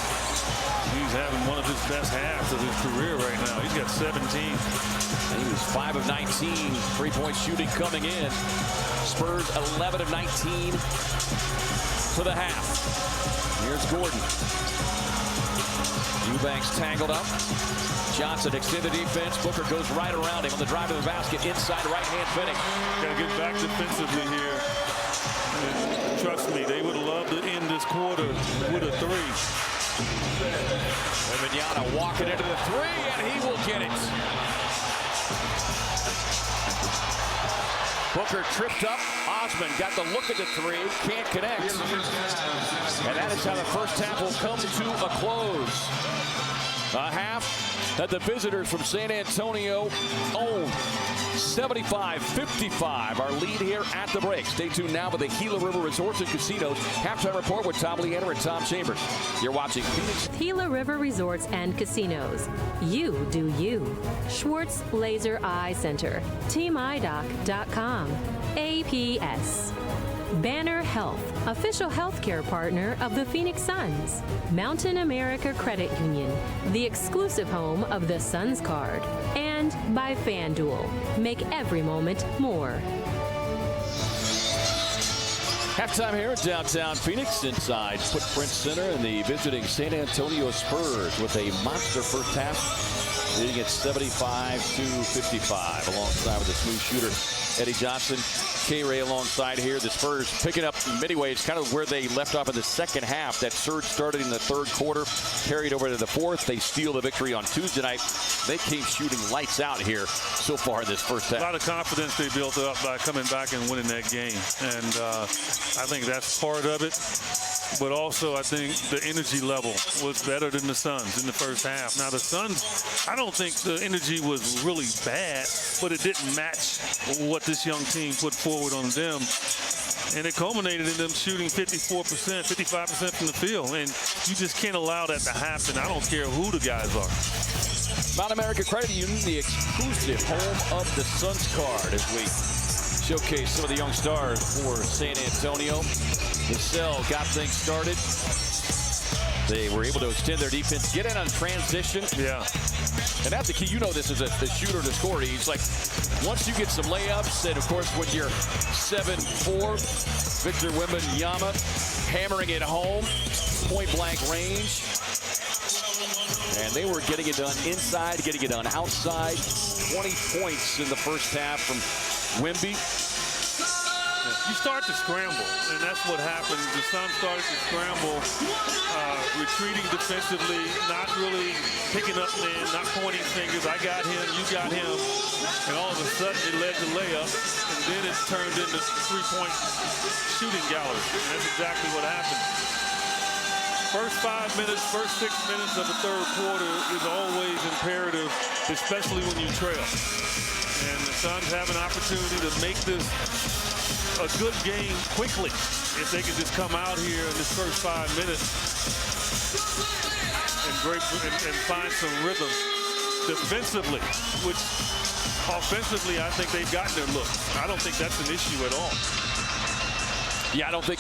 He's having one of his best halves of his career right now. He's got 17. And he was 5 of 19 three-point shooting coming in. Spurs 11 of 19 to the half. Here's Gordon. Eubanks tangled up. Johnson extended defense. Booker goes right around him on the drive to the basket. Inside right-hand finish. Got to get back defensively here. And trust me, they would love to end this quarter with a three. Wembanyama walking into the three, and he will get it. Booker tripped up. Osman got the look at the three. Can't connect. And that is how the first half will come to a close. A half that the visitors from San Antonio own. 75-55, our lead here at the break. Stay tuned now with the Gila River Resorts and Casinos halftime report with Tom Leander and Tom Chambers. You're watching Phoenix. Gila River Resorts and Casinos. You do you. Schwartz Laser Eye Center. TeamEyeDoc.com. APS. Banner Health, official healthcare partner of the Phoenix Suns. Mountain America Credit Union, the exclusive home of the Suns card. And by FanDuel, make every moment more. Halftime here in downtown Phoenix inside Footprint Center, and the visiting San Antonio Spurs with a monster first half, leading at 75-55 alongside with the smooth shooter Eddie Johnson. K-Ray alongside here. The Spurs picking up in many ways kind of where they left off in the second half. That surge started in the third quarter, carried over to the fourth. They steal the victory on Tuesday night. They came shooting lights out here so far in this first half. A lot of confidence they built up by coming back and winning that game. And I think that's part of it. But also, I think the energy level was better than the Suns in the first half. Now, the Suns, I don't think the energy was really bad, but it didn't match what this young team put forward on them. And it culminated in them shooting 54%, 55% from the field. And you just can't allow that to happen. I don't care who the guys are. Mount America Credit Union, the exclusive home of the Suns card, as we showcase some of the young stars for San Antonio. Vassell got things started. They were able to extend their defense, get in on transition. Yeah. And that's the key. You know this as a shooter to score. He's like, once you get some layups, and of course when you're 7'4", Victor Wembanyama hammering it home, point blank range. And they were getting it done inside, getting it done outside. 20 points in the first half from Wemby. You start to scramble, and that's what happened. The Suns started to scramble, retreating defensively, not really picking up men, not pointing fingers. I got him, you got him. And all of a sudden, it led to layups, and then it turned into three-point shooting gallery. And that's exactly what happened. First 5 minutes, first 6 minutes of the third quarter is always imperative, especially when you trail. And the Suns have an opportunity to make this a good game quickly if they can just come out here in this first 5 minutes and find some rhythm defensively, which offensively I think they've gotten their look. I don't think that's an issue at all. Yeah, I don't think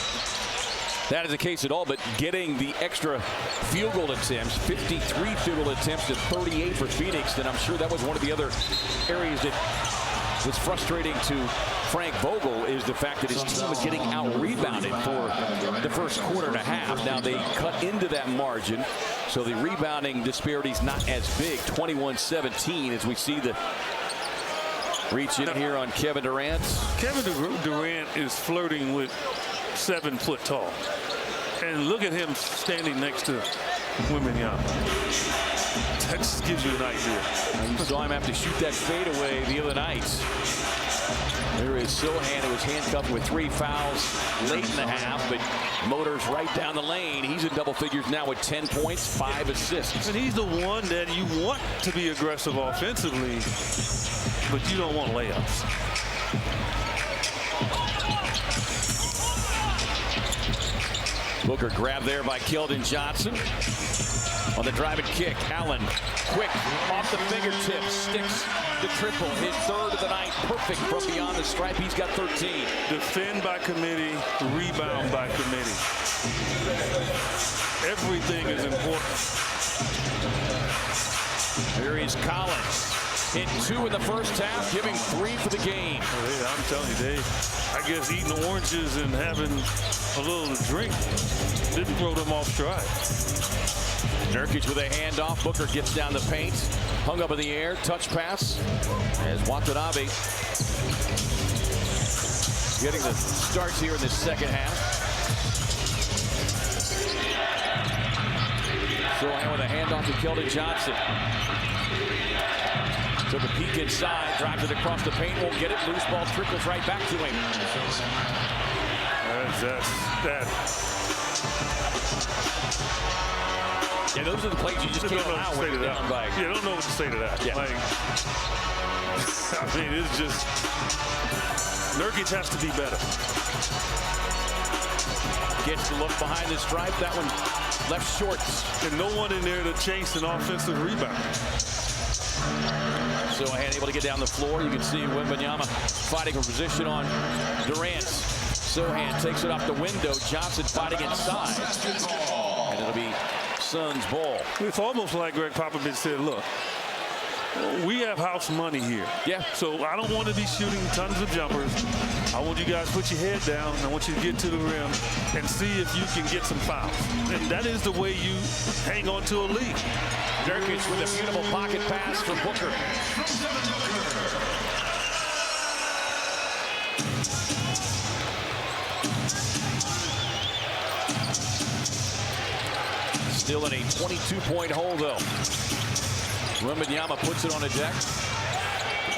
that is the case at all, but getting the extra field goal attempts, 53 field goal attempts to 38 for Phoenix, and I'm sure that was one of the other areas that was frustrating to Frank Vogel, is the fact that his team was getting out-rebounded for the first quarter and a half. Now they cut into that margin, so the rebounding disparity is not as big, 21-17, as we see the reach in here on Kevin Durant. Kevin Durant is flirting with 7 foot tall. And look at him standing next to Wembanyama. That just gives you an idea. You saw him have to shoot that fadeaway the other night. There is Sochan, who was handcuffed with 3 fouls late in the half, but motors right down the lane. He's in double figures now with 10 points, 5 assists. And he's the one that you want to be aggressive offensively, but you don't want layups. Booker grabbed there by Keldon Johnson. On the drive and kick, Allen, quick, off the fingertips, sticks the triple, his third of the night, perfect from beyond the stripe. He's got 13. Defend by committee, rebound by committee. Everything is important. Here is Collins. Hit 2 in the first half, giving 3 for the game. I'm telling you, I guess eating oranges and having a little to drink didn't throw them off stride. Nurkic with a handoff. Booker gets down the paint. Hung up in the air. Touch pass. As Watanabe getting the starts here in the second half. Sochan with a handoff to Keldon Johnson. Took a peek inside. Drives it across the paint. Won't get it. Loose ball trickles right back to him. Yeah, those are the plays you just can't allow when you're down by. You don't know what to say to that. Yeah. Like, I mean, it's just, Nurkic has to be better. Gets the look behind the stripe. That one left short. And no one in there to chase an offensive rebound. Sochan able to get down the floor. You can see Wembanyama fighting for position on Durant. Sohan takes it off the window. Johnson fighting inside. And it'll be Suns ball. It's almost like Greg Popovich said, look, we have house money here. Yeah. So I don't want to be shooting tons of jumpers. I want you guys to put your head down. I want you to get to the rim and see if you can get some fouls. And that is the way you hang on to a lead. Nurkic with a beautiful pocket pass for Booker. Still in a 22-point hole, though. Wembanyama puts it on the deck.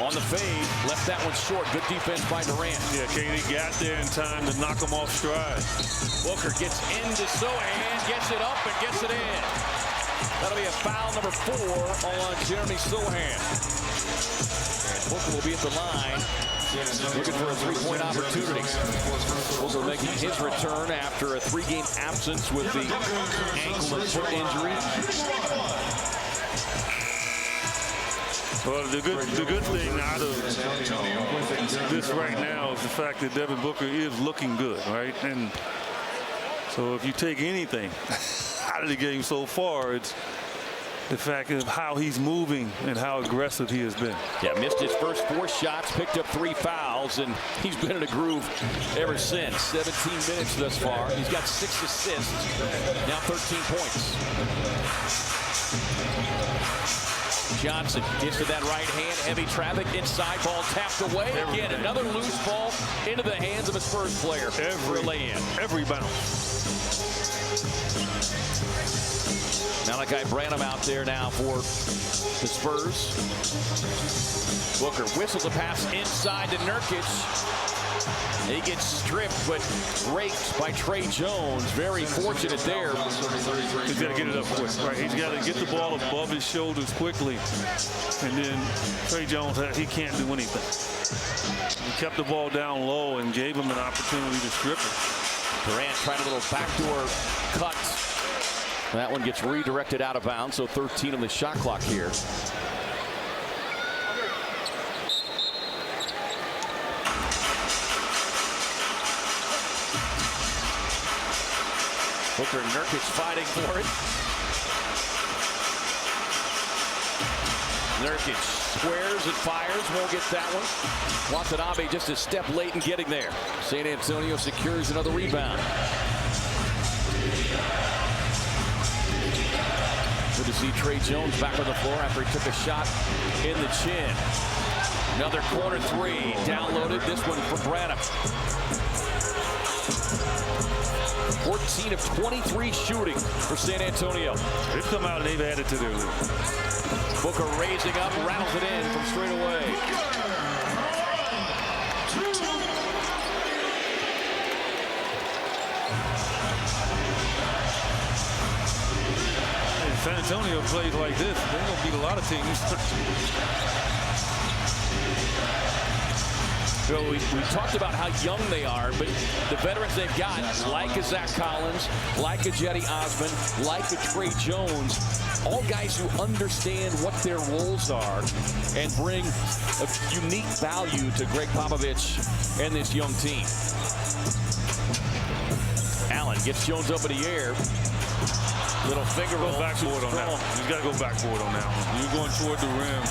On the fade, left that one short. Good defense by Durant. Yeah, KD got there in time to knock him off stride. Booker gets into Sohan, gets it up and gets it in. That'll be a foul number 4 on Jeremy Sohan. And Booker will be at the line, looking for a three-point opportunity. Booker making his return after a 3-game absence with the ankle and foot injury. Well, the good thing out of this right now is the fact that Devin Booker is looking good, right? And so if you take anything out of the game so far, it's the fact of how he's moving and how aggressive he has been. Yeah, missed his first 4 shots, picked up 3 fouls, and he's been in a groove ever since. 17 minutes thus far. He's got 6 assists, now 13 points. Johnson gets to that right hand, heavy traffic, inside ball tapped away. Again, another loose ball into the hands of a Spurs player. Every lay-in. Every bounce. Malachi Branham out there now for the Spurs. Booker whistles a pass inside to Nurkic. He gets stripped, but raked by Trey Jones. Very fortunate there. He's got to get it up quick, right? He's got to get the ball above his shoulders quickly. And then Trey Jones, he can't do anything. He kept the ball down low and gave him an opportunity to strip it. Durant trying a little backdoor cut. That one gets redirected out of bounds, so 13 on the shot clock here. Booker and Nurkic fighting for it. Nurkic squares and fires, won't get that one. Watanabe just a step late in getting there. San Antonio secures another rebound. Good to see Trey Jones back on the floor after he took a shot in the chin. Another corner 3, downloaded, this one for Branham. 14 of 23 shooting for San Antonio. They've come out and they've added to their lead. Booker raising up, rattles it in from straight away. If San Antonio plays like this, they're going to beat a lot of teams. So we talked about how young they are, but the veterans they've got, like a Zach Collins, like a Jetty Osman, like a Trey Jones, all guys who understand what their roles are and bring a unique value to Greg Popovich and this young team. Allen gets Jones up in the air. Little finger roll. Go back for it on that one. He's got to go back for it on that one. You're going toward the rim.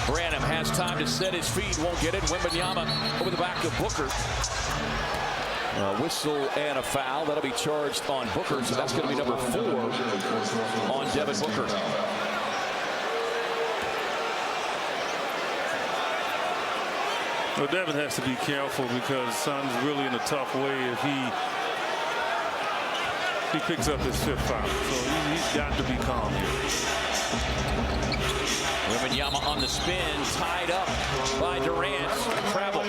Branham has time to set his feet, won't get it. Wembanyama over the back of Booker. A whistle and a foul. That'll be charged on Booker, so that's going to be number 4 on Devin Booker. Well, Devin has to be careful because Son's really in a tough way if he picks up his 5th foul. So he's got to be calm here. Wembanyama on the spin, tied up by Durant. Travel.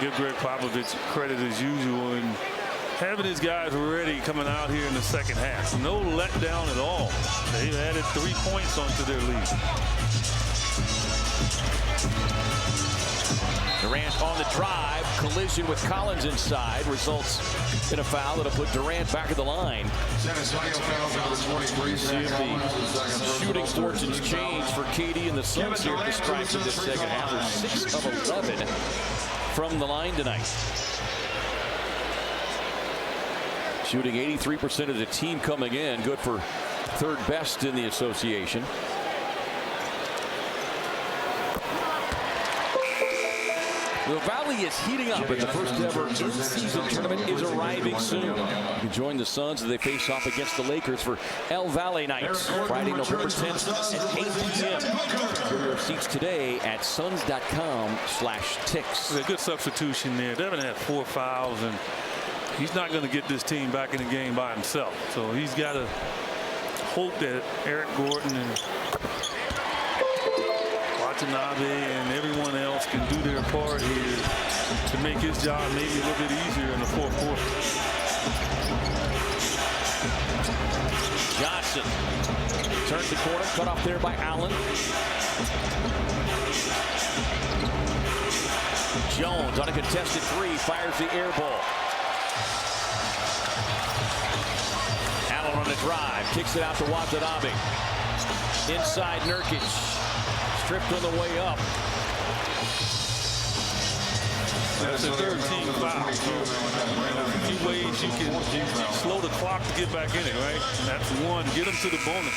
Give Greg Popovich credit as usual in having his guys ready coming out here in the second half. No letdown at all. They've added 3 points onto their lead. Durant on the drive, collision with Collins inside, results in a foul that'll put Durant back at the line. See if the shooting fortunes change for KD and the Suns here at the stripes of this second half. They're 6 of 11 from the line tonight. Shooting 83% of the team coming in, good for third best in the association. The Valley is heating up, and the first ever in-season tournament is arriving soon. You can join the Suns as they face off against the Lakers for El Valley Night, Friday, November 10th at 8 p.m. Get your seats today at suns.com/ticks. A good substitution there. Devin had 4 fouls, and he's not going to get this team back in the game by himself. So he's got to hope that Eric Gordon and Watanabe and everyone else can do their part here to make his job maybe a little bit easier in the fourth quarter. Johnson turns the corner, cut off there by Allen. Jones on a contested 3, fires the air ball. Allen on the drive, kicks it out to Watanabe. Inside Nurkic. Stripped on the way up. That's a third team foul. So, a few ways you can slow the clock to get back in it, right? And that's one. Get them to the bonus.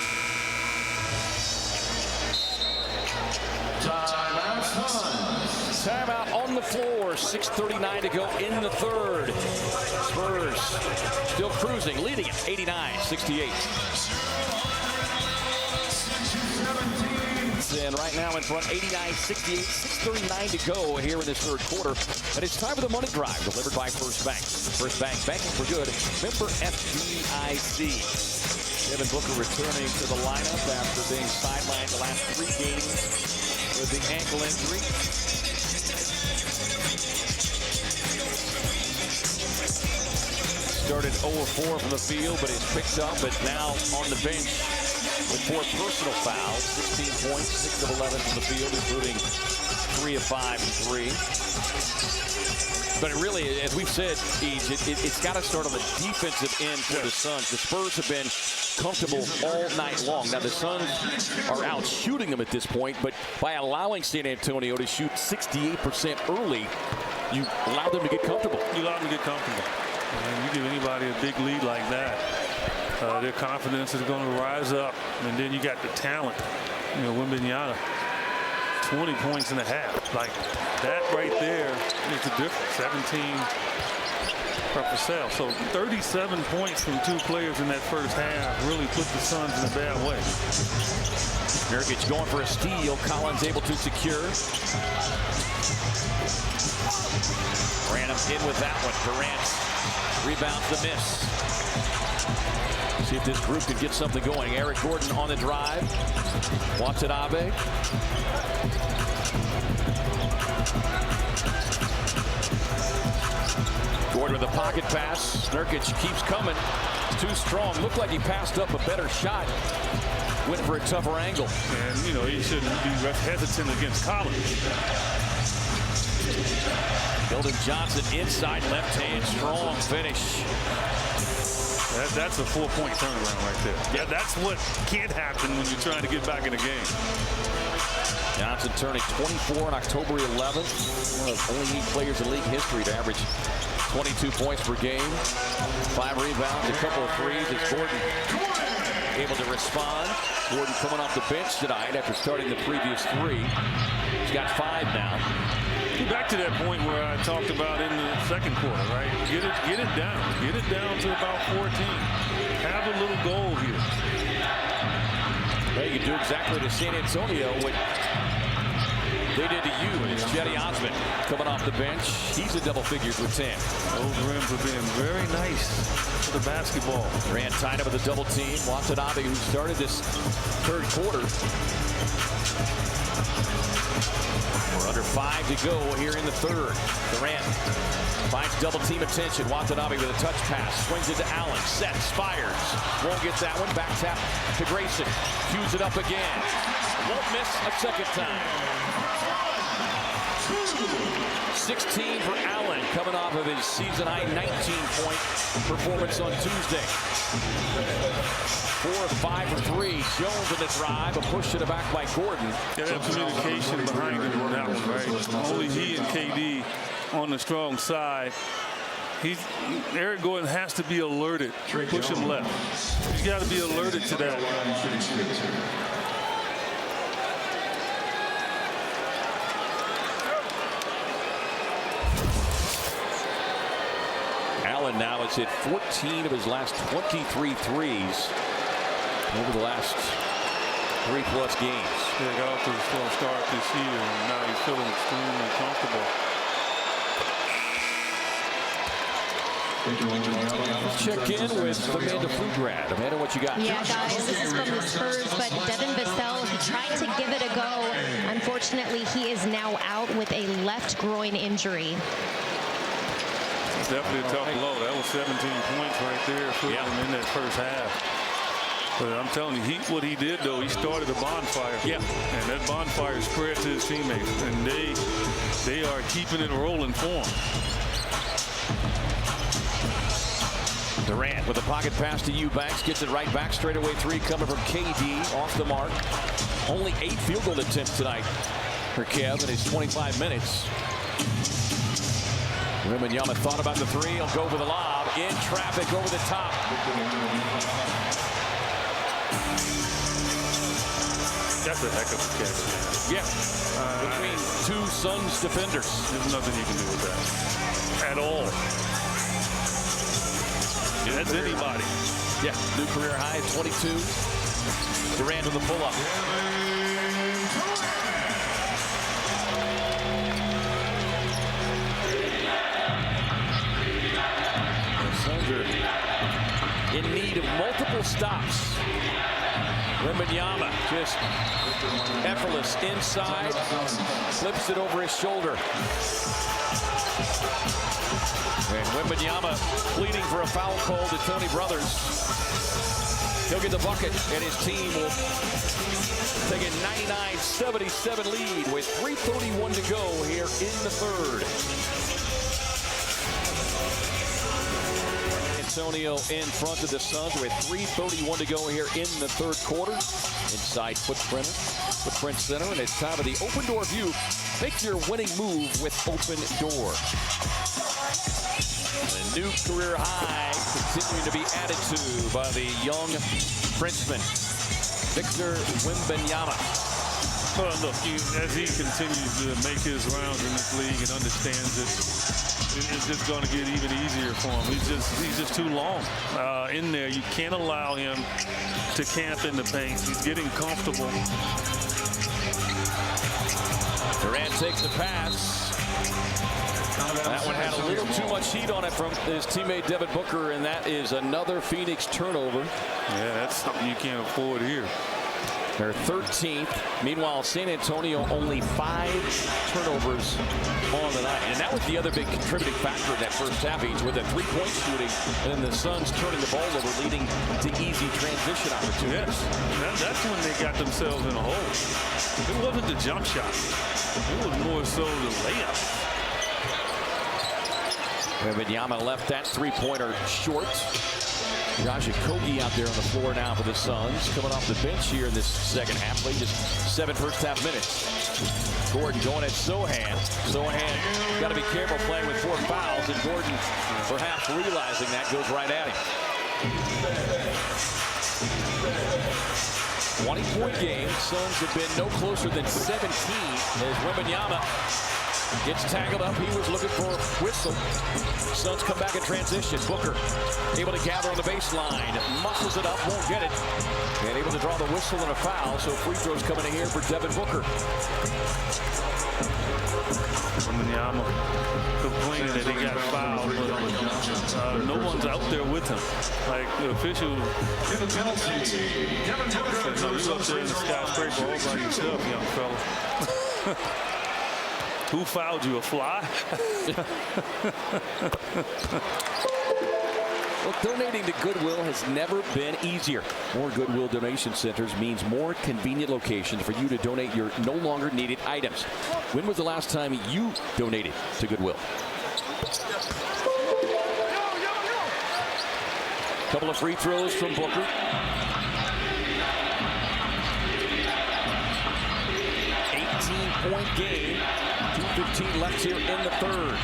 Timeout on the floor. 6:39 to go in the third. Spurs still cruising, leading it 89-68. And right now in front, 89-68, 6:39 to go here in this third quarter. And it's time for the money drive, delivered by First Bank. First Bank, banking for good. Member FDIC. Devin Booker returning to the lineup after being sidelined the last 3 games with the ankle injury. Started 0-4 from the field, but he's picked up, but now on the bench with 4 personal fouls, 16 points, 6 of 11 from the field, including 3 of 5 from 3. But it really, as we've said, it's got to start on the defensive end for the Suns. The Spurs have been comfortable all night long. Now, the Suns are out shooting them at this point, but by allowing San Antonio to shoot 68% early, you allow them to get comfortable. You allow them to get comfortable. And you give anybody a big lead like that, their confidence is going to rise up. And then you got the talent. You know, Wembanyama, 20 points and a half. Like, that right there is the difference. 17 for Purcell. So 37 points from 2 players in that first half really put the Suns in a bad way. Nurkic going for a steal. Collins able to secure. Branham in with that one. Durant rebounds the miss. See if this group can get something going. Eric Gordon on the drive. Watanabe. Gordon with a pocket pass. Nurkic keeps coming. It's too strong. Looked like he passed up a better shot. Went for a tougher angle. And, you know, he shouldn't be hesitant against Collins. Keldon Johnson inside left hand, strong finish. That's a 4-point turnaround right there. Yeah, that's what can't happen when you're trying to get back in the game. Johnson turning 24 on October 11th. One of only 8 players in league history to average 22 points per game. 5 rebounds, a couple of threes. It's Gordon able to respond. Gordon coming off the bench tonight after starting the previous 3. He's got 5 now. Back to that point where I talked about in the second quarter, right? Get it down. Get it down to about 14. Have a little goal here. Well, you can do exactly to San Antonio what they did to you. And it's Cedi Osman coming off the bench. He's a double figures with 10. Those rims have been very nice for the basketball. Durant tied up with a double team. Watanabe, who started this third quarter. We're under 5 to go here in the third. Durant finds double team attention. Watanabe with a touch pass. Swings it to Allen. Sets. Fires. Won't get that one. Back tap to Grayson. Cues it up again. Won't miss a second time. 16 for Allen, coming off of his season-high 19-point performance on Tuesday. 4 of 5 for 3. Jones in the drive, but pushed it back by Gordon. Yeah, that communication behind him on that one, right? Only he and KD on the strong side. Eric Gordon has to be alerted. Push him left. He's got to be alerted to that. Allen now has hit 14 of his last 23 threes over the last 3+ games. Yeah, got off to a slow start this year, and now he's feeling extremely comfortable. Let's check in with Amanda Fugrad. Amanda, what you got? Yeah, guys, this is from the Spurs, but Devin Vassell, he tried to give it a go. Unfortunately, he is now out with a left groin injury. Definitely a tough blow. That was 17 points right there for him in that first half. But I'm telling you, what he did, though, he started a bonfire. Yeah. And that bonfire spread to his teammates. And they are keeping it rolling for him. Durant with a pocket pass to Eubanks, gets it right back, straight away 3 coming from KD, off the mark. Only 8 field goal attempts tonight for Kev in his 25 minutes. Wembanyama thought about the 3, he'll go for the lob, in traffic, over the top. That's a heck of a catch, man. Yeah, between 2 Suns defenders. There's nothing you can do with that at all. That's anybody. Yeah, new career high, 22. Durant with the pull-up. The Suns are in need of multiple stops. Wembanyama just effortless inside, flips it over his shoulder. And Wembanyama pleading for a foul call to Tony Brothers. He'll get the bucket, and his team will take a 99-77 lead with 3:31 to go here in the third. Antonio in front of the Suns with 3:31 to go here in the third quarter. Inside Footprint Center, and it's time of the Open Door View. Make your winning move with Open Door. A new career high continuing to be added to by the young Frenchman, Victor Wembanyama. Well, look, as he continues to make his rounds in this league and understands it, it's just going to get even easier for him. He's just too long in there. You can't allow him to camp in the paint. He's getting comfortable. Durant takes the pass. That one had a little too much heat on it from his teammate Devin Booker, and that is another Phoenix turnover. Yeah, that's something you can't afford here. They're 13th. Meanwhile, San Antonio only 5 turnovers on the night. And that was the other big contributing factor in that first half, each with a 3-point shooting, and then the Suns turning the ball over, leading to easy transition opportunities. Yes. That's when they got themselves in a hole. It wasn't the jump shot. It was more so the layup. Wembanyama left that 3-pointer short. Josh Okogie out there on the floor now for the Suns, coming off the bench here in this second half. Played just 7 first-half minutes. Gordon going at Sohan. Sohan got to be careful playing with 4 fouls, and Gordon, perhaps realizing that, goes right at him. 20-point game. Suns have been no closer than 17 as Wembanyama gets tangled up. He was looking for a whistle. Suns come back in transition. Booker able to gather on the baseline. Muscles it up, won't get it. And able to draw the whistle and a foul. So free throws coming in here for Devin Booker. Wembanyama complaining that he got fouled, but no one's out there with him. Like the official said, no, you're up there in the skyscraper all by yourself, young fella. Who fouled you, a fly? Well, donating to Goodwill has never been easier. More Goodwill donation centers means more convenient locations for you to donate your no longer needed items. When was the last time you donated to Goodwill? Couple of free throws from Booker. 18-point game. 2:15 left here in the third.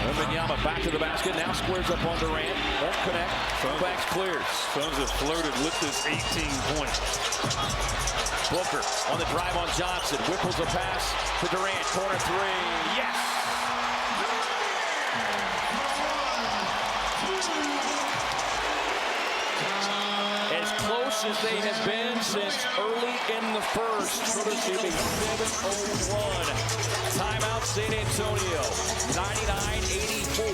Wembanyama back to the basket. Now squares up on Durant. Won't connect. Banks clears. Suns have flirted with this 18 points. Booker on the drive on Johnson. Whipples a pass to Durant. Corner three. Yes! As close as they have been since early in the first. Courtesy of a 7-0 run. Timeout San Antonio. 99-84.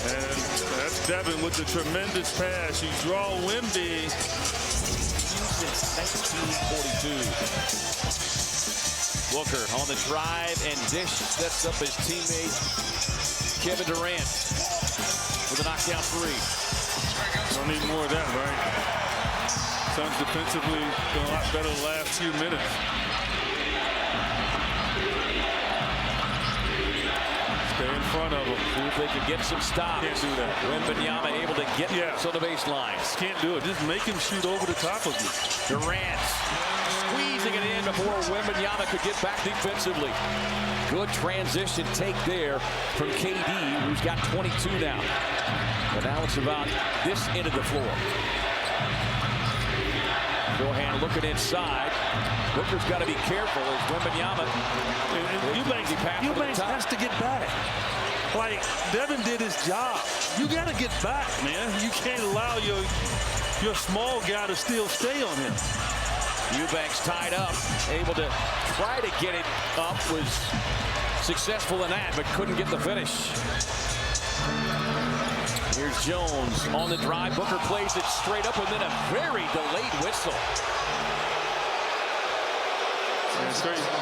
And that's Devin with the tremendous pass. You draw Wemby. Since 1942. Booker on the drive and dish sets up his teammate Kevin Durant with a knockdown three. Don't need more of that, right? Suns defensively been a lot better the last few minutes. Stay in front of them. See if they can get some stops. Can't do that. Wembanyama able to get to the baseline. Can't do it. Just make him shoot over the top of you. Durant squeezing it in before Wembanyama could get back defensively. Good transition take there from KD, who's got 22 now. But now it's about this end of the floor. Johan looking inside. Booker's got to be careful as Wembanyama. Eubanks has to get back. Like, Devin did his job. You got to get back, man. You can't allow your small guy to still stay on him. Eubanks tied up, able to try to get it up, was successful in that, but couldn't get the finish. Here's Jones on the drive. Booker plays it straight up and then a very delayed whistle.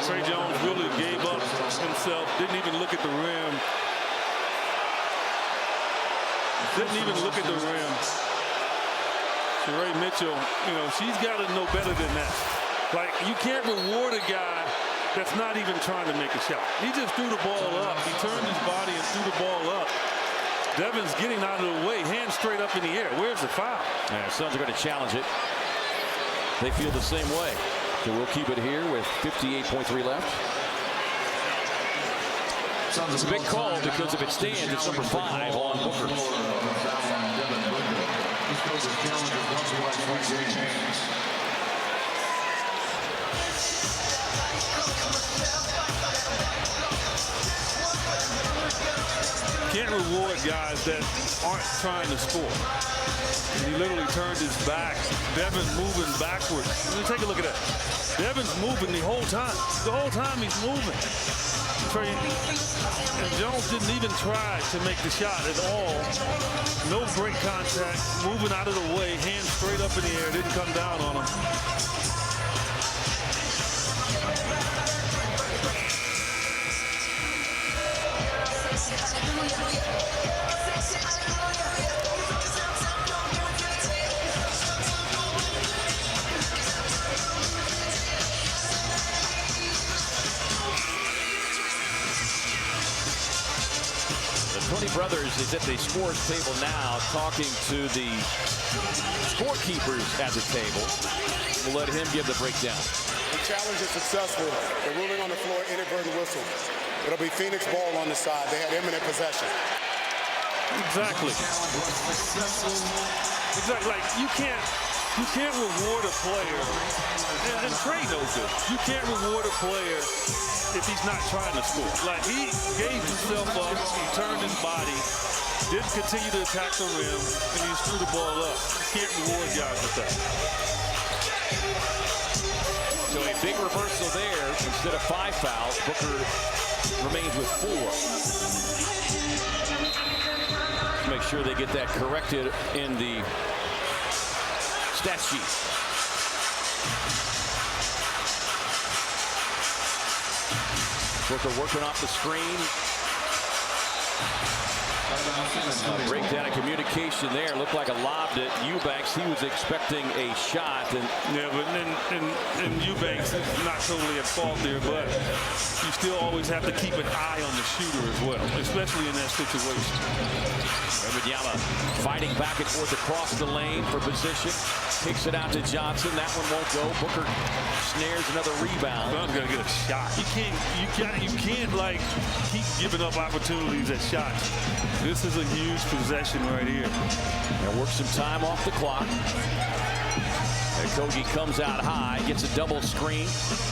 Trey Jones really gave up himself, didn't even look at the rim. Didn't even look at the rim. So Ray Mitchell, she's got to know better than that. Like, you can't reward a guy that's not even trying to make a shot. He just threw the ball up. He turned his body and threw the ball up. Devin's getting out of the way, hands straight up in the air. Where's the foul? Yeah, Suns are going to challenge it. They feel the same way. So we'll keep it here with 58.3 left. It's a big call because if it stands, it's number 5 on Booker. Can't reward guys that aren't trying to score. And he literally turned his back. Devin moving backwards. Take a look at that. Devin's moving the whole time. The whole time he's moving. And Jones didn't even try to make the shot at all. No break contact. Moving out of the way. Hands straight up in the air. Didn't come down on him. Tony Brothers is at the scores table now talking to the scorekeepers at the table. We'll let him give the breakdown. The challenge is successful. The ruling on the floor, inadvertent whistle. It'll be Phoenix ball on the side. They had imminent possession. Exactly. Exactly. Like, you can't reward a player, and Trey knows this. You can't reward a player if he's not trying to score. Like, he gave himself up, he turned his body, didn't continue to attack the rim, and he just threw the ball up. You can't reward guys with that. So a big reversal there. Instead of 5 fouls, Booker remains with 4. Let's make sure they get that corrected in the stat sheet. Booker working off the screen. Breakdown of communication there. Looked like a lob to Eubanks. He was expecting a shot. Yeah, but then Eubanks is not totally at fault there, but you still always have to keep an eye on the shooter as well, especially in that situation. Wembanyama fighting back and forth across the lane for position. Kicks it out to Johnson. That one won't go. Booker snares another rebound. Sun's gonna get a shot. You can't like keep giving up opportunities at shots. This is a huge possession right here. And work some time off the clock. And Kogi comes out high, gets a double screen,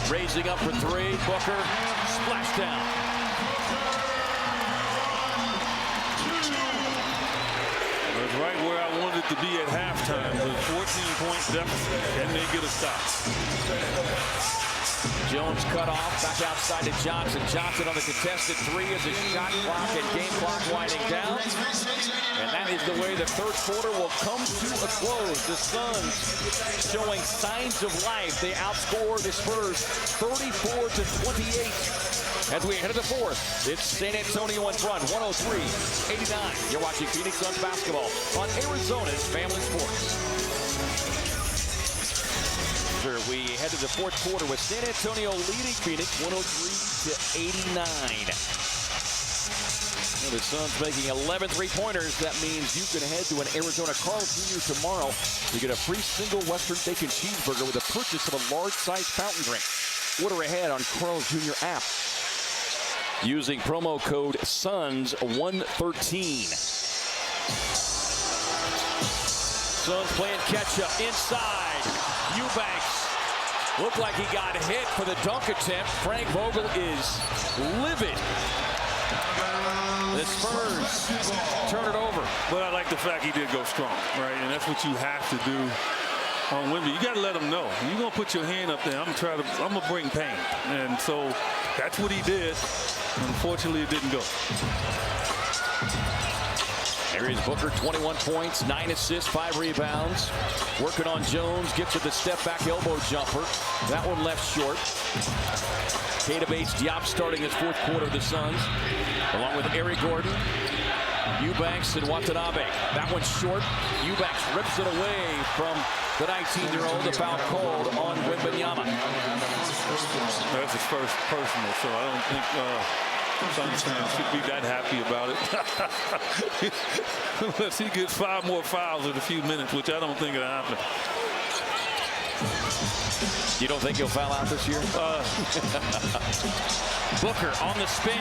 raising up for three. Booker splash down. That's right where I wanted it to be at halftime. The 14-point deficit. Can they get a stop? Jones cut off, back outside to Johnson. Johnson on the contested three as the shot clock and game clock winding down. And that is the way the third quarter will come to a close. The Suns showing signs of life. They outscore the Spurs 34-28. As we head to the fourth, it's San Antonio in front, 103-89. You're watching Phoenix Suns basketball on Arizona's Family Sports. We head to the fourth quarter with San Antonio leading Phoenix 103-89. The Suns making 11 three-pointers. That means you can head to an Arizona Carl Jr. tomorrow to get a free single Western bacon cheeseburger with a purchase of a large-sized fountain drink. Order ahead on Carl Jr. app using promo code SUNS113. Suns playing catch-up inside. Eubanks looked like he got hit for the dunk attempt. Frank Vogel is livid. The Spurs turn it over. But I like the fact he did go strong, right? And that's what you have to do on Wemby. You got to let him know. You're going to put your hand up there. I'm going to bring pain. And so that's what he did. Unfortunately, it didn't go. There is Booker, 21 points, 9 assists, 5 rebounds. Working on Jones, gets to the step-back elbow jumper. That one left short. Keita Bates-Diop starting his fourth quarter of the Suns, along with Eric Gordon, Eubanks, and Watanabe. That one's short. Eubanks rips it away from the 19-year-old. The foul called on Wembanyama. That's his first personal, so I don't think Suns fans should be that happy about it. Unless he gets 5 more fouls in a few minutes, which I don't think will happen. You don't think he'll foul out this year? Booker on the spin.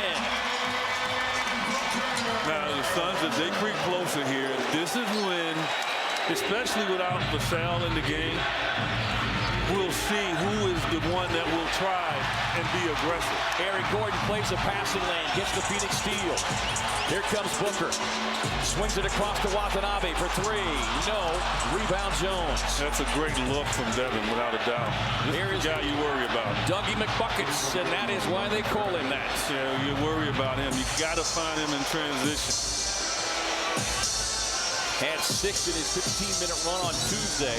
Now, the Suns, as they creep closer here, this is when, especially without Vassell in the game, we'll see who is the one that will try and be aggressive. Eric Gordon plays a passing lane, gets the Phoenix steal. Here comes Booker. Swings it across to Watanabe for 3. No. Rebound Jones. That's a great look from Devin, without a doubt. Here is the guy you worry about. Dougie McBuckets, and that is why they call him that. Yeah, you worry about him. You got to find him in transition. Had 6 in his 15-minute run on Tuesday.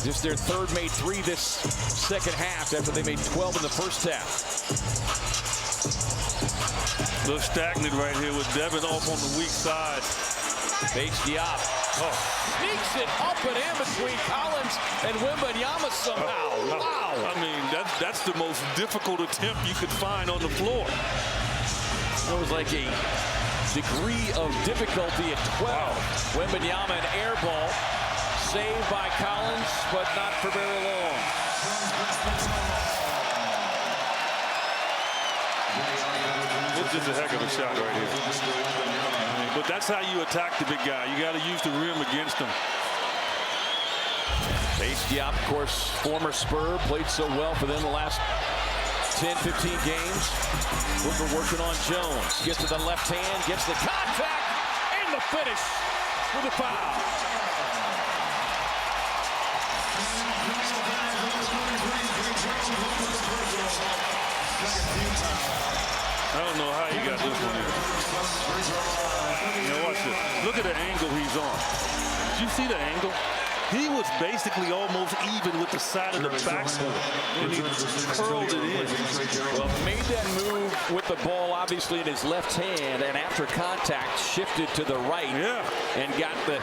Just their third made 3 this second half after they made 12 in the first half. Look stagnant right here with Devin off on the weak side. Bates-Diop. Sneaks it up and in between Collins and Wembanyama somehow. Wow. I mean, that's the most difficult attempt you could find on the floor. It was like a degree of difficulty at 12. Wow. Wembanyama an air ball. Saved by Collins, but not for very long. It's just a heck of a shot right here. But that's how you attack the big guy. You got to use the rim against him. Bates-Diop, of course, former Spur, played so well for them the last 10, 15 games. Booker working on Jones. Gets to the left hand, gets the contact, and the finish with a foul. I don't know how he got this one in. Now watch this. Look at the angle he's on. Did you see the angle? He was basically almost even with the side of the backboard, and he curled it in. Well, made that move with the ball, obviously in his left hand, and after contact, shifted to the right. Yeah. And got the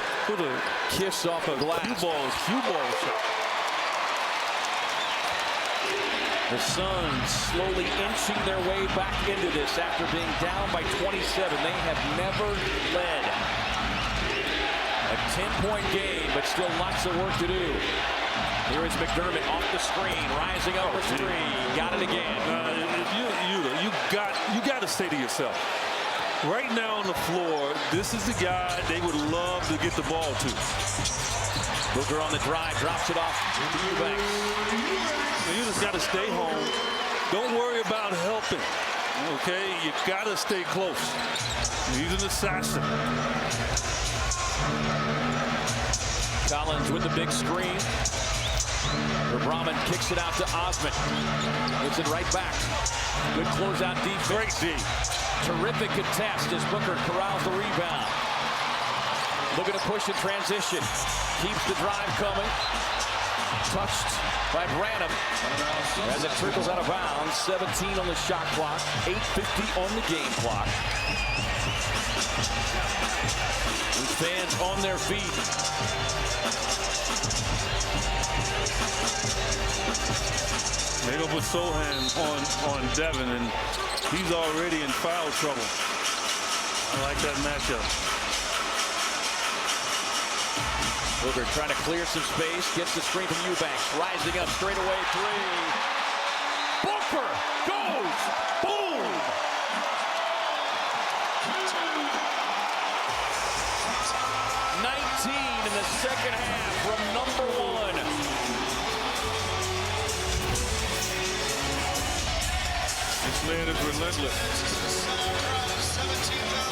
kiss off the glass. Cue ball shot. The Suns slowly inching their way back into this after being down by 27. They have never led. A 10-point game, but still lots of work to do. Here is McDermott off the screen, rising up for three. Got it again. You got to say to yourself, right now on the floor, this is the guy they would love to get the ball to. Booker on the drive, drops it off to Eubanks. You just got to stay home. Don't worry about helping. Okay, you got to stay close. He's an assassin. Collins with the big screen. Brahman kicks it out to Osman. Gets it right back. Good closeout defense. Great D. Terrific contest as Booker corrals the rebound. Looking to push in transition. Keeps the drive coming. Touched by Branham as it trickles out of bounds. 17 on the shot clock. 8:50 on the game clock. And fans on their feet. They go put Sohan on Devin, and he's already in foul trouble. I like that matchup. Booker trying to clear some space, gets the screen from Eubanks, rising up straight away three. Booker goes, boom! In the second half from number one. This man is relentless.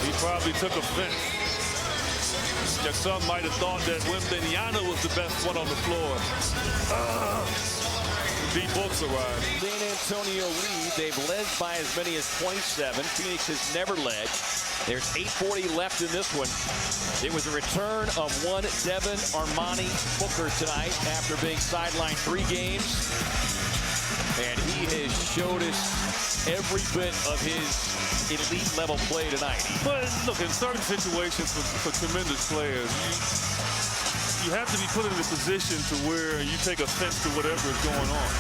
He probably took offense. That some might have thought that Wembanyama was the best one on the floor. Beat Books arrived. San Antonio lead. They've led by as many as 27. Phoenix has never led. There's 8:40 left in this one. It was a return of one Devin Armani Booker tonight after being sidelined 3 games. And he has showed us every bit of his elite level play tonight. But look, in certain situations for tremendous players, you have to be put in a position to where you take offense to whatever is going on.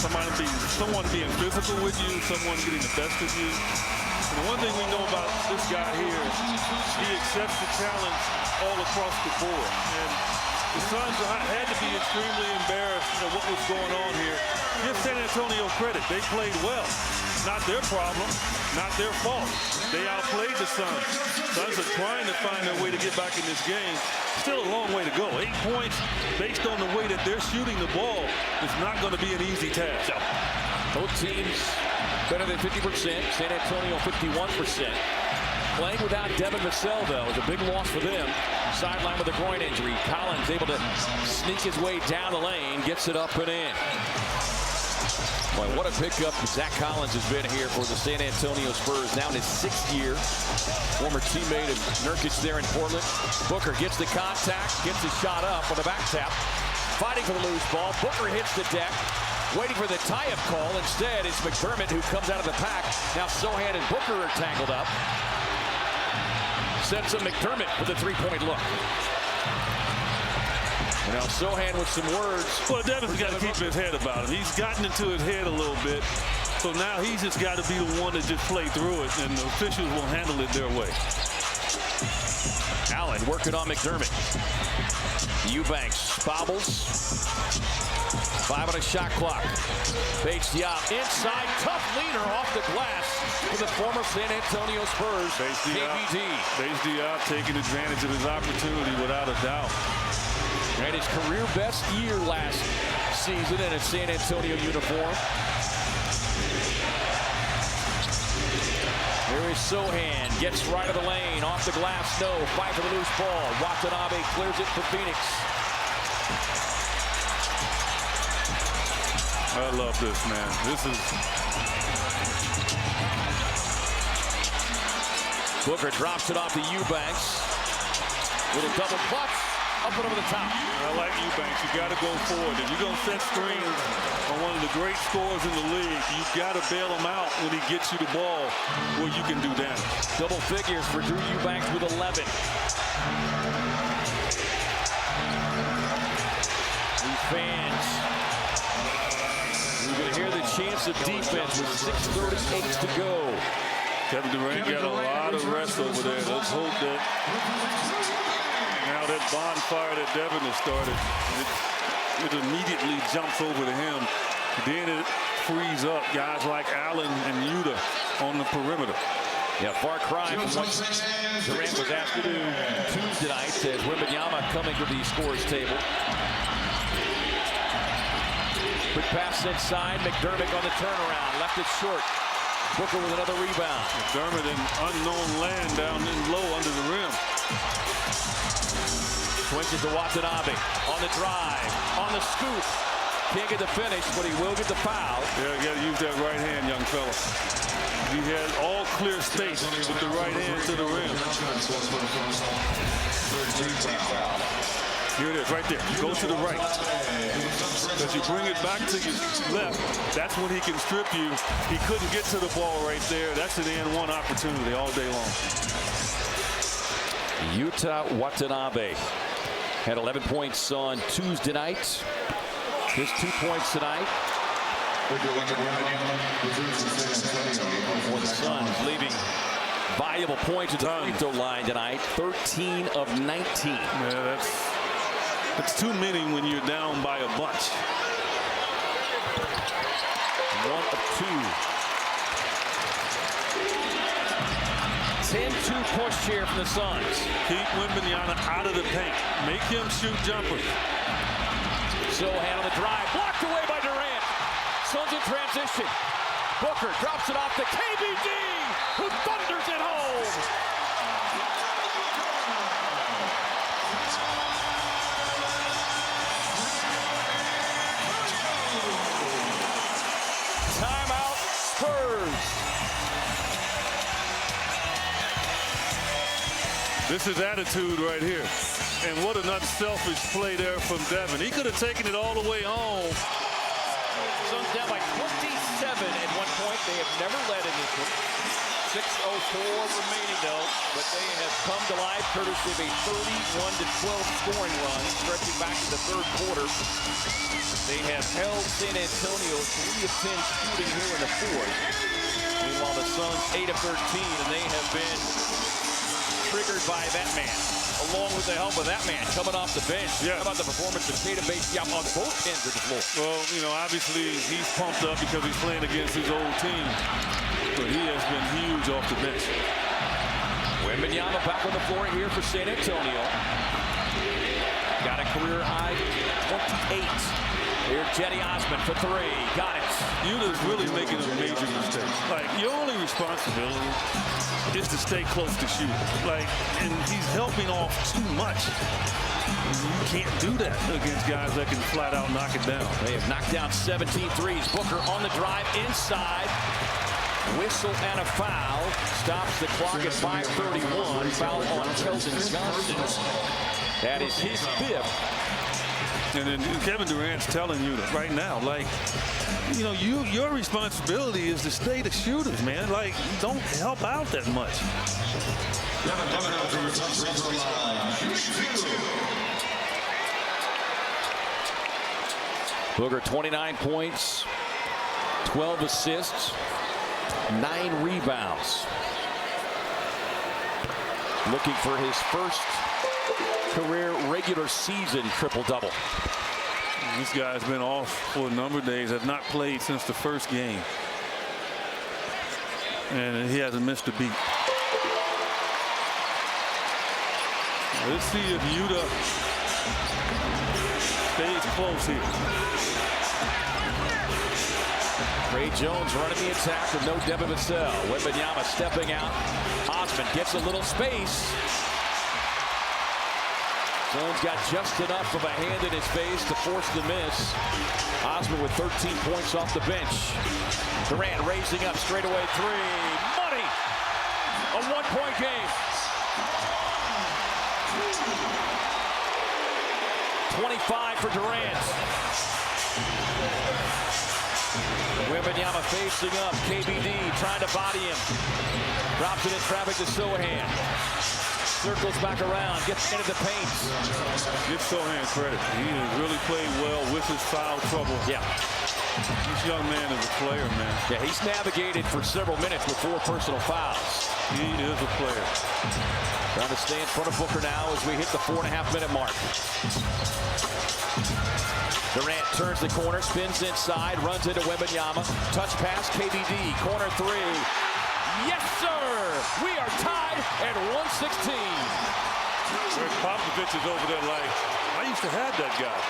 Someone being physical with you, someone getting the best of you. And the one thing we know about this guy here is he accepts the challenge all across the board. And the Suns had to be extremely embarrassed at what was going on here. Give San Antonio credit. They played well. Not their problem, not their fault. They outplayed the Suns. Suns are trying to find their way to get back in this game. Still a long way to go. 8 points based on the way that they're shooting the ball is not going to be an easy task. Both teams better than 50%. San Antonio 51%. Playing without Devin Vassell, though, is a big loss for them. Sideline with a groin injury. Collins able to sneak his way down the lane, gets it up and in. Boy, what a pickup Zach Collins has been here for the San Antonio Spurs. Now in his 6th year. Former teammate of Nurkic there in Portland. Booker gets the contact, gets the shot up on the back tap. Fighting for the loose ball. Booker hits the deck. Waiting for the tie-up call. Instead, it's McDermott who comes out of the pack. Now Sohan and Booker are tangled up. Sends up McDermott for the 3-point look. Now Sohan with some words. Well, Devin's got to keep his head about him. He's gotten into his head a little bit. So now he's just got to be the one to just play through it, and the officials will handle it their way. Allen working on McDermott. Eubanks bobbles. 5 on a shot clock. Bates Diop inside, tough leaner off the glass for the former San Antonio Spurs. KBD. Bates Diop taking advantage of his opportunity without a doubt. And his career best year last season in a San Antonio uniform. Here is Sohan, gets right of the lane, off the glass, no, fight for the loose ball. Watanabe clears it for Phoenix. I love this, man. This is... Booker drops it off to Eubanks with a double clutch. up and over the top. I like Eubanks. You got to go forward. If you're going to set screens on one of the great scorers in the league, you got to bail him out when he gets you the ball where you can do damage. Double figures for Drew Eubanks with 11. These fans, you're going to hear the chants of defense with 6:38 to go. Kevin Durant got a lot of rest over there. Let's hope that now that bonfire that Devin has started, it immediately jumps over to him. Then it frees up guys like Allen and Yuta on the perimeter. Yeah, far cry from what Durant was asked to do Tuesday night as Wembanyama coming to the scorers table. Quick pass inside. McDermott on the turnaround. Left it short. Booker with another rebound. McDermott in unknown land down in low under the rim. Swings it to Watanabe. On the drive. On the scoop. Can't get the finish, but he will get the foul. Yeah, you got to use that right hand, young fella. He had all clear space with the right hand to the rim. Here it is, right there. Go to the right. As you bring it back to your left, that's when he can strip you. He couldn't get to the ball right there. That's an and one opportunity all day long. Yuta Watanabe had 11 points on Tuesday night. Just 2 points tonight. For the Suns, leaving valuable points at the free throw line tonight. 13 of 19. Yeah, that's too many when you're down by a bunch. 1 of 2. 10-2 push here from the Suns. Keep Wembanyama out of the paint. Make him shoot jumpers. Sohan on the drive, blocked away by Durant. Suns in transition. Booker drops it off to KBD, who thunders it home. Timeout, Spurs. This is attitude right here. And what an unselfish play there from Devin. He could have taken it all the way home. Suns down by 27 at one point. They have never led in this one. 6:04 remaining though, but they have come to life courtesy of a 31-12 scoring run stretching back to the third quarter. They have held San Antonio 3 of 10 shooting here in the fourth. Meanwhile, the Suns 8 of 13, and they have been triggered by that man, along with the help of that man coming off the bench. Yeah. How about the performance of Keita Bates-Diop on both ends of the floor? Well, you know, obviously he's pumped up because he's playing against his old team, but he has been huge off the bench. Wembanyama back on the floor here for San Antonio. Got a career high 28. Here's Cedi Osman for 3. Got it. Yuta's really making a major mistake. Like, your only responsibility is to stay close to shoot. Like, and he's helping off too much. You can't do that against guys that can flat out knock it down. They have knocked down 17 threes. Booker on the drive inside. Whistle and a foul. Stops the clock at 5:31. Foul on Keldon Johnson. That is his 5th. And then Kevin Durant's telling you that right now, like, you know, your responsibility is to stay the shooters, man. Like, don't help out that much. Booker 29 points, 12 assists, 9 rebounds. Looking for his first career regular season triple-double. This guy's been off for a number of days, has not played since the first game. And he hasn't missed a beat. Let's see if Yuta stays close here. Ray Jones running the attack with no Devin Vassell. Wembanyama stepping out. Osman gets a little space. Jones got just enough of a hand in his face to force the miss. Osman with 13 points off the bench. Durant raising up straightaway 3. Money! A 1-point game. 25 for Durant. Wembanyama facing up. KBD trying to body him. Drops it in traffic to Sohan. Circles back around, gets into the paint. Give Sohan credit. He has really played well with his foul trouble. Yeah. This young man is a player, man. Yeah, he's navigated for several minutes with 4 personal fouls. He is a player. Trying to stay in front of Booker now as we hit the 4.5-minute mark. Durant turns the corner, spins inside, runs into Wembanyama. Touch pass, KBD, corner 3. Yes, sir! We are tied at 116. Greg Popovich is over there like, I used to have that guy.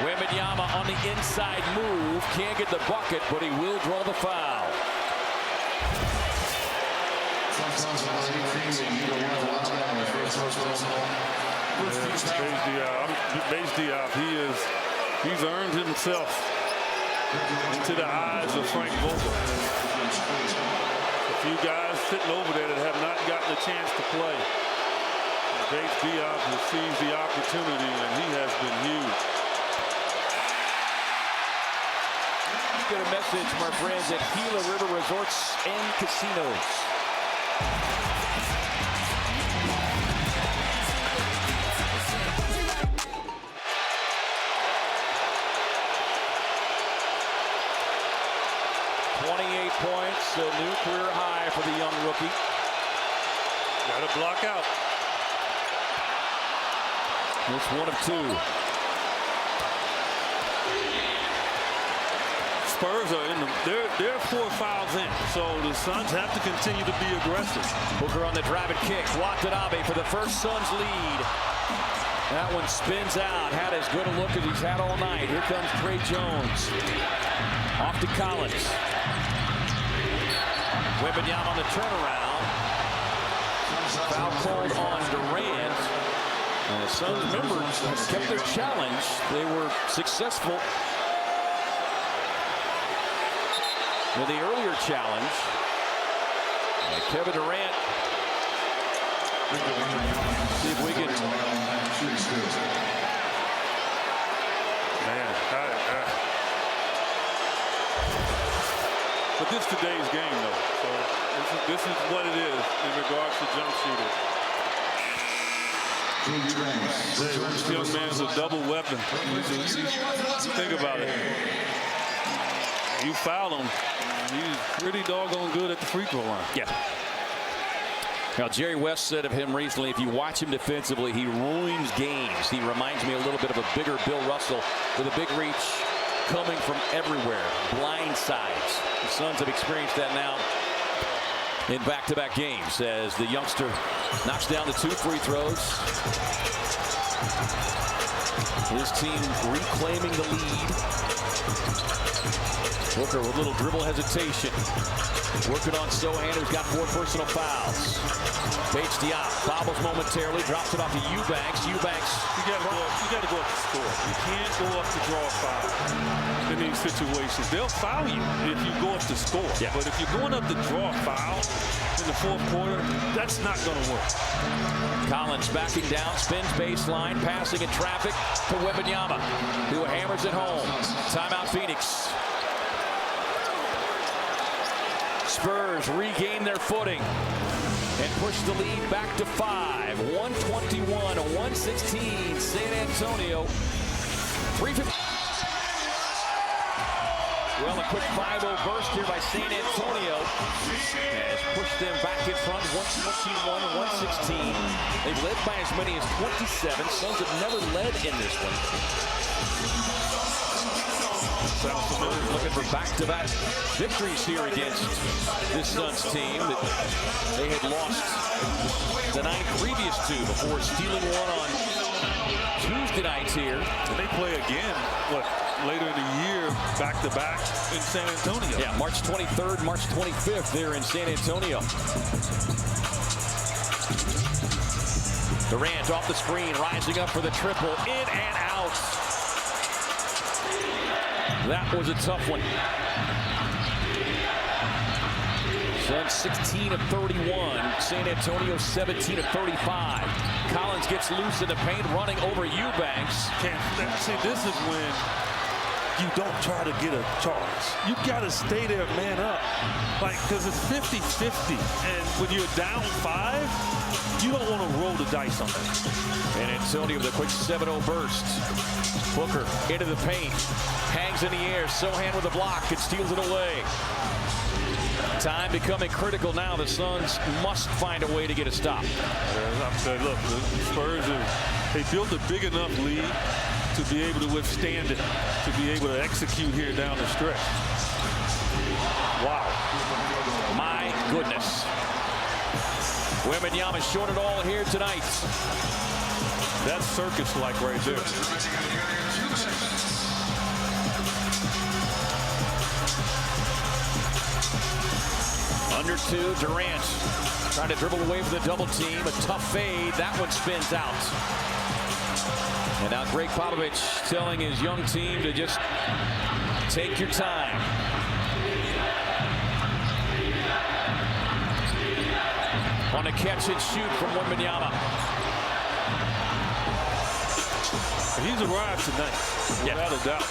Wembanyama on the inside move. Can't get the bucket, but he will draw the foul. Base Diop, he's earned himself into the eyes of Frank Vogel. A few guys sitting over there that have not gotten a chance to play. Base Diop has seized the opportunity, and he has been huge. Get a message from our friends at Gila River Resorts and Casinos. Points, a new career high for the young rookie. Got to block out. It's 1 of 2. Spurs are in they're 4 fouls in, so the Suns have to continue to be aggressive. Booker on the drive and kick. Watanabe for the first Suns lead. That one spins out. Had as good a look as he's had all night. Here comes Trey Jones. Off to Collins. Wembanyama on the turnaround. Foul called on Durant. And the Suns members kept their challenge. They were successful with the earlier challenge. And Kevin Durant. See if we can. Man, but this today's game, though. So this is what it is in regards to jump shooting. This young man's a double weapon. Think about it. You foul him, he's pretty doggone good at the free throw line. Yeah. Now, Jerry West said of him recently, if you watch him defensively, he ruins games. He reminds me a little bit of a bigger Bill Russell with a big reach coming from everywhere. Blind sides. The Suns have experienced that now in back-to-back games as the youngster knocks down the 2 free throws. His team reclaiming the lead. Booker with a little dribble hesitation. Working on Sohan, who's got 4 personal fouls. Bates Diop bobbles momentarily, drops it off to Eubanks. Eubanks. You gotta go up to score. You can't go up to draw a foul in these situations. They'll foul you if you go up to score. Yeah. But if you're going up to draw a foul in the 4th quarter, that's not going to work. Collins backing down, spins baseline, passing in traffic to Wembanyama, who hammers it home. Timeout Phoenix. Spurs regain their footing and push the lead back to 5. 121-116. San Antonio. 350. Well, a quick 5-0 burst here by San Antonio has pushed them back in front. 121-116. They've led by as many as 27. Suns have never led in this one. Looking for back-to-back victories here against this Suns team that they had lost the 9 previous 2 before stealing one on Tuesday nights here. And they play again, later in the year, back-to-back in San Antonio. Yeah, March 23rd, March 25th there in San Antonio. Durant off the screen, rising up for the triple, in and out. That was a tough one. Suns 16 of 31. San Antonio 17 of 35. Collins gets loose in the paint, running over Eubanks. See, this is when you don't try to get a charge. You got to stay there, man up. Like, because it's 50-50. And when you're down 5, you don't want to roll the dice on that. And Antonio with a quick 7-0 burst. Booker into the paint. Hangs in the air. Sohan with a block and steals it away. Time becoming critical now. The Suns must find a way to get a stop. I'm saying, look, the Spurs, they built a big enough lead to be able to withstand it, to be able to execute here down the stretch. Wow. My goodness. Wembanyama showing it all here tonight. That's circus-like right there. Under 2, Durant trying to dribble away from the double team. A tough fade. That one spins out. And now Greg Popovich telling his young team to just take your time. On a catch and shoot from Wembanyama. He's arrived tonight, without a doubt.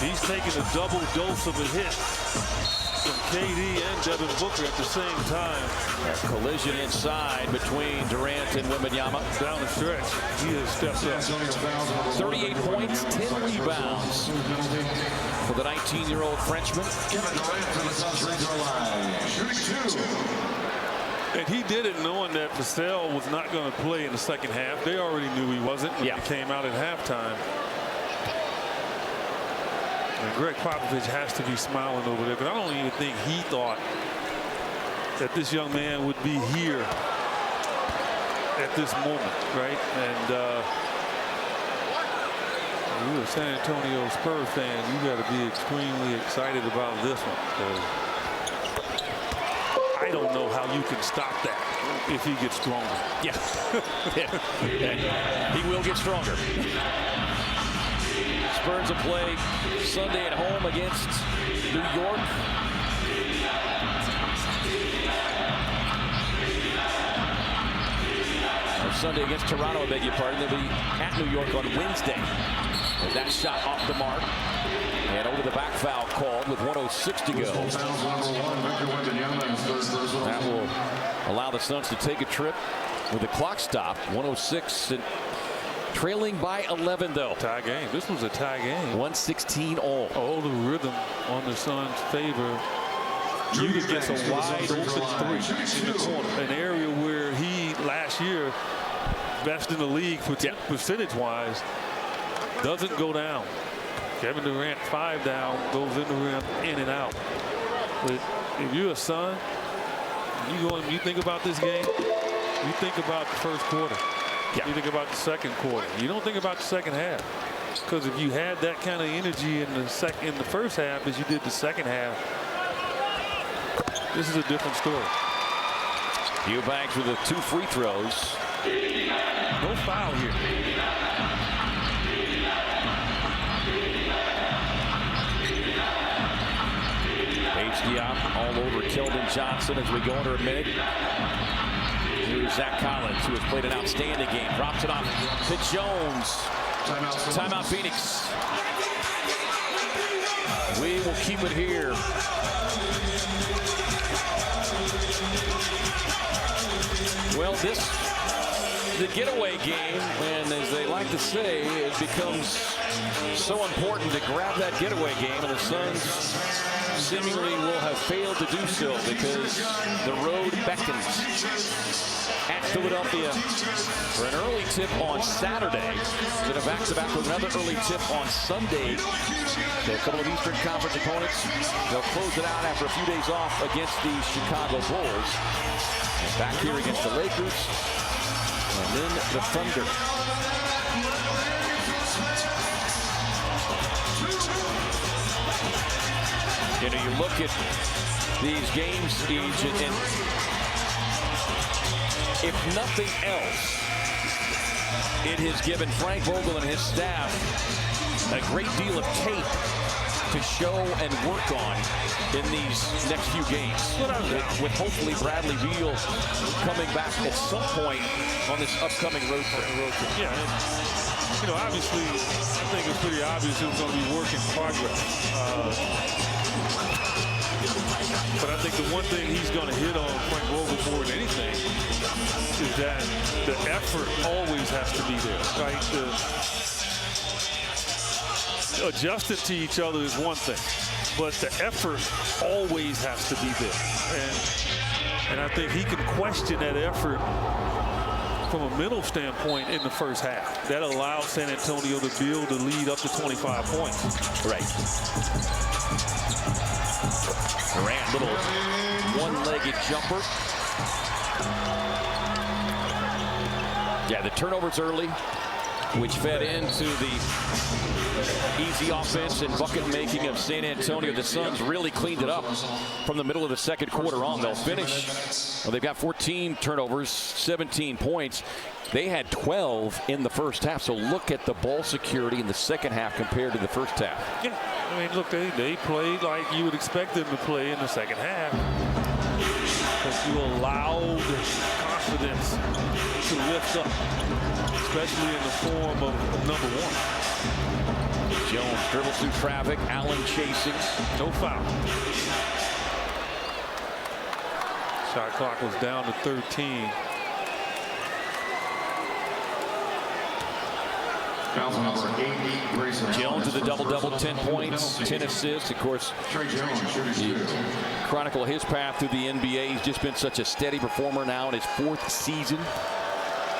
He's taking a double dose of a hit from KD and Devin Booker at the same time. A collision inside between Durant and Wembanyama. Down the stretch, he has stepped up. 38 points, 10 rebounds for the 19-year-old Frenchman. And he did it knowing that Vassell was not going to play in the second half. They already knew he wasn't when he came out at halftime. And Greg Popovich has to be smiling over there, but I don't even think he thought that this young man would be here at this moment, right? And if you're a San Antonio Spurs fan, you got to be extremely excited about this one. I don't know how you can stop that if he gets stronger. Yeah. He will get stronger. Spurs will play Sunday at home against New York. Or Sunday against Toronto, I beg your pardon. They'll be at New York on Wednesday. As that shot off the mark. And over the back foul called with 1:06 to go. That will allow the Suns to take a trip with the clock stop. 1:06 and trailing by 11 though. Tie game. This was a tie game. 116 all. All the rhythm on the Suns' favor. Judy gets a wide open 3 in the corner. An area where he last year best in the league percentage-wise doesn't go down. Kevin Durant 5 down, goes in the rim, in and out. But if you're a Sun, you think about this game, you think about the first quarter. You think about the second quarter. You don't think about the second half. Because if you had that kind of energy in the first half as you did the second half, this is a different story. Eubanks with the 2 free throws. No foul here. Diop all over Keldon Johnson as we go under a minute. Here's Zach Collins, who has played an outstanding game. Drops it off to Jones. Timeout Phoenix. We will keep it here. Well, the getaway game, and as they like to say, it becomes so important to grab that getaway game, and the Suns seemingly will have failed to do so because the road beckons at Philadelphia for an early tip on Saturday. Then a back-to-back with another early tip on Sunday. So a couple of Eastern Conference opponents. They'll close it out after a few days off against the Chicago Bulls. And back here against the Lakers. And then the Thunder. You know, you look at these games, and if nothing else, it has given Frank Vogel and his staff a great deal of tape to show and work on in these next few games. With hopefully Bradley Beal coming back at some point on this upcoming road trip. Yeah, and, you know, obviously, I think it's pretty obvious it was going to be work in progress. But I think the one thing he's going to hit on, Frank Vogel, more than anything, is that the effort always has to be there, right? Adjusting to each other is one thing, but the effort always has to be there. And I think he can question that effort from a mental standpoint in the first half. That allowed San Antonio to build a lead up to 25 points. Right. Durant, little one-legged jumper. Yeah, the turnovers early, which fed into the easy offense and bucket making of San Antonio. The Suns really cleaned it up from the middle of the second quarter on. They'll finish. Well, they've got 14 turnovers, 17 points. They had 12 in the first half. So look at the ball security in the second half compared to the first half. Yeah, I mean, look, they played like you would expect them to play in the second half. But you allowed confidence to lift up, especially in the form of number one. Jones dribbles through traffic. Allen chasing. No foul. Shot clock was down to 13. Jones with a double-double, 10 points, 10 assists. Of course, chronicle his path through the NBA. He's just been such a steady performer now in his fourth season.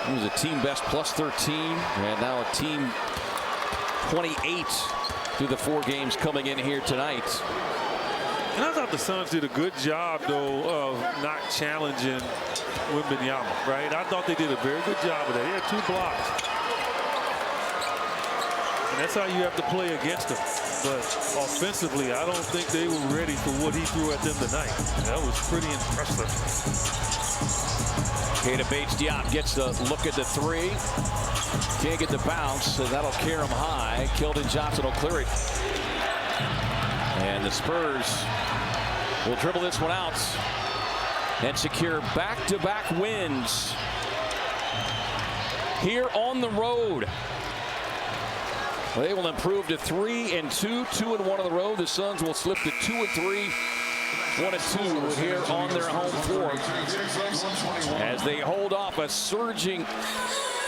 He was a team best plus 13, and now a team 28 through the 4 games coming in here tonight. And I thought the Suns did a good job, though, of not challenging Wembanyama, right? I thought they did a very good job of that. He had 2 blocks. And that's how you have to play against them. But offensively, I don't think they were ready for what he threw at them tonight. That was pretty impressive. Keita Bates-Diop gets the look at the 3. Can't get the bounce, so that'll carry him high. Keldon Johnson will clear it. And the Spurs will dribble this one out and secure back-to-back wins here on the road. They will improve to 3-2, 2-1 on the road. The Suns will slip to 2-3, 1-2 here on their home floor as they hold off a surging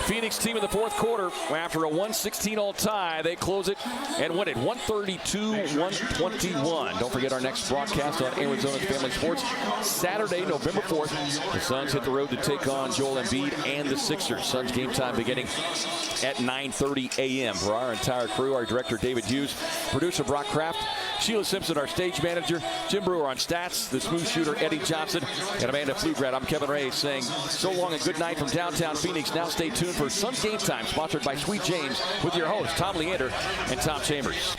Phoenix team in the fourth quarter. After a 116-all tie, they close it and win it 132-121. Don't forget our next broadcast on Arizona's Family Sports, Saturday, November 4th. The Suns hit the road to take on Joel Embiid and the Sixers. Suns game time beginning at 9:30 a.m. For our entire crew, our director David Hughes, producer Brock Kraft, Sheila Simpson, our stage manager, Jim Brewer on stats, the smooth shooter Eddie Johnson, and Amanda Pflugrad. I'm Kevin Ray saying so long and good night from downtown Phoenix. Now stay tuned for Suns Game Time, sponsored by Sweet James, with your hosts Tom Leander and Tom Chambers.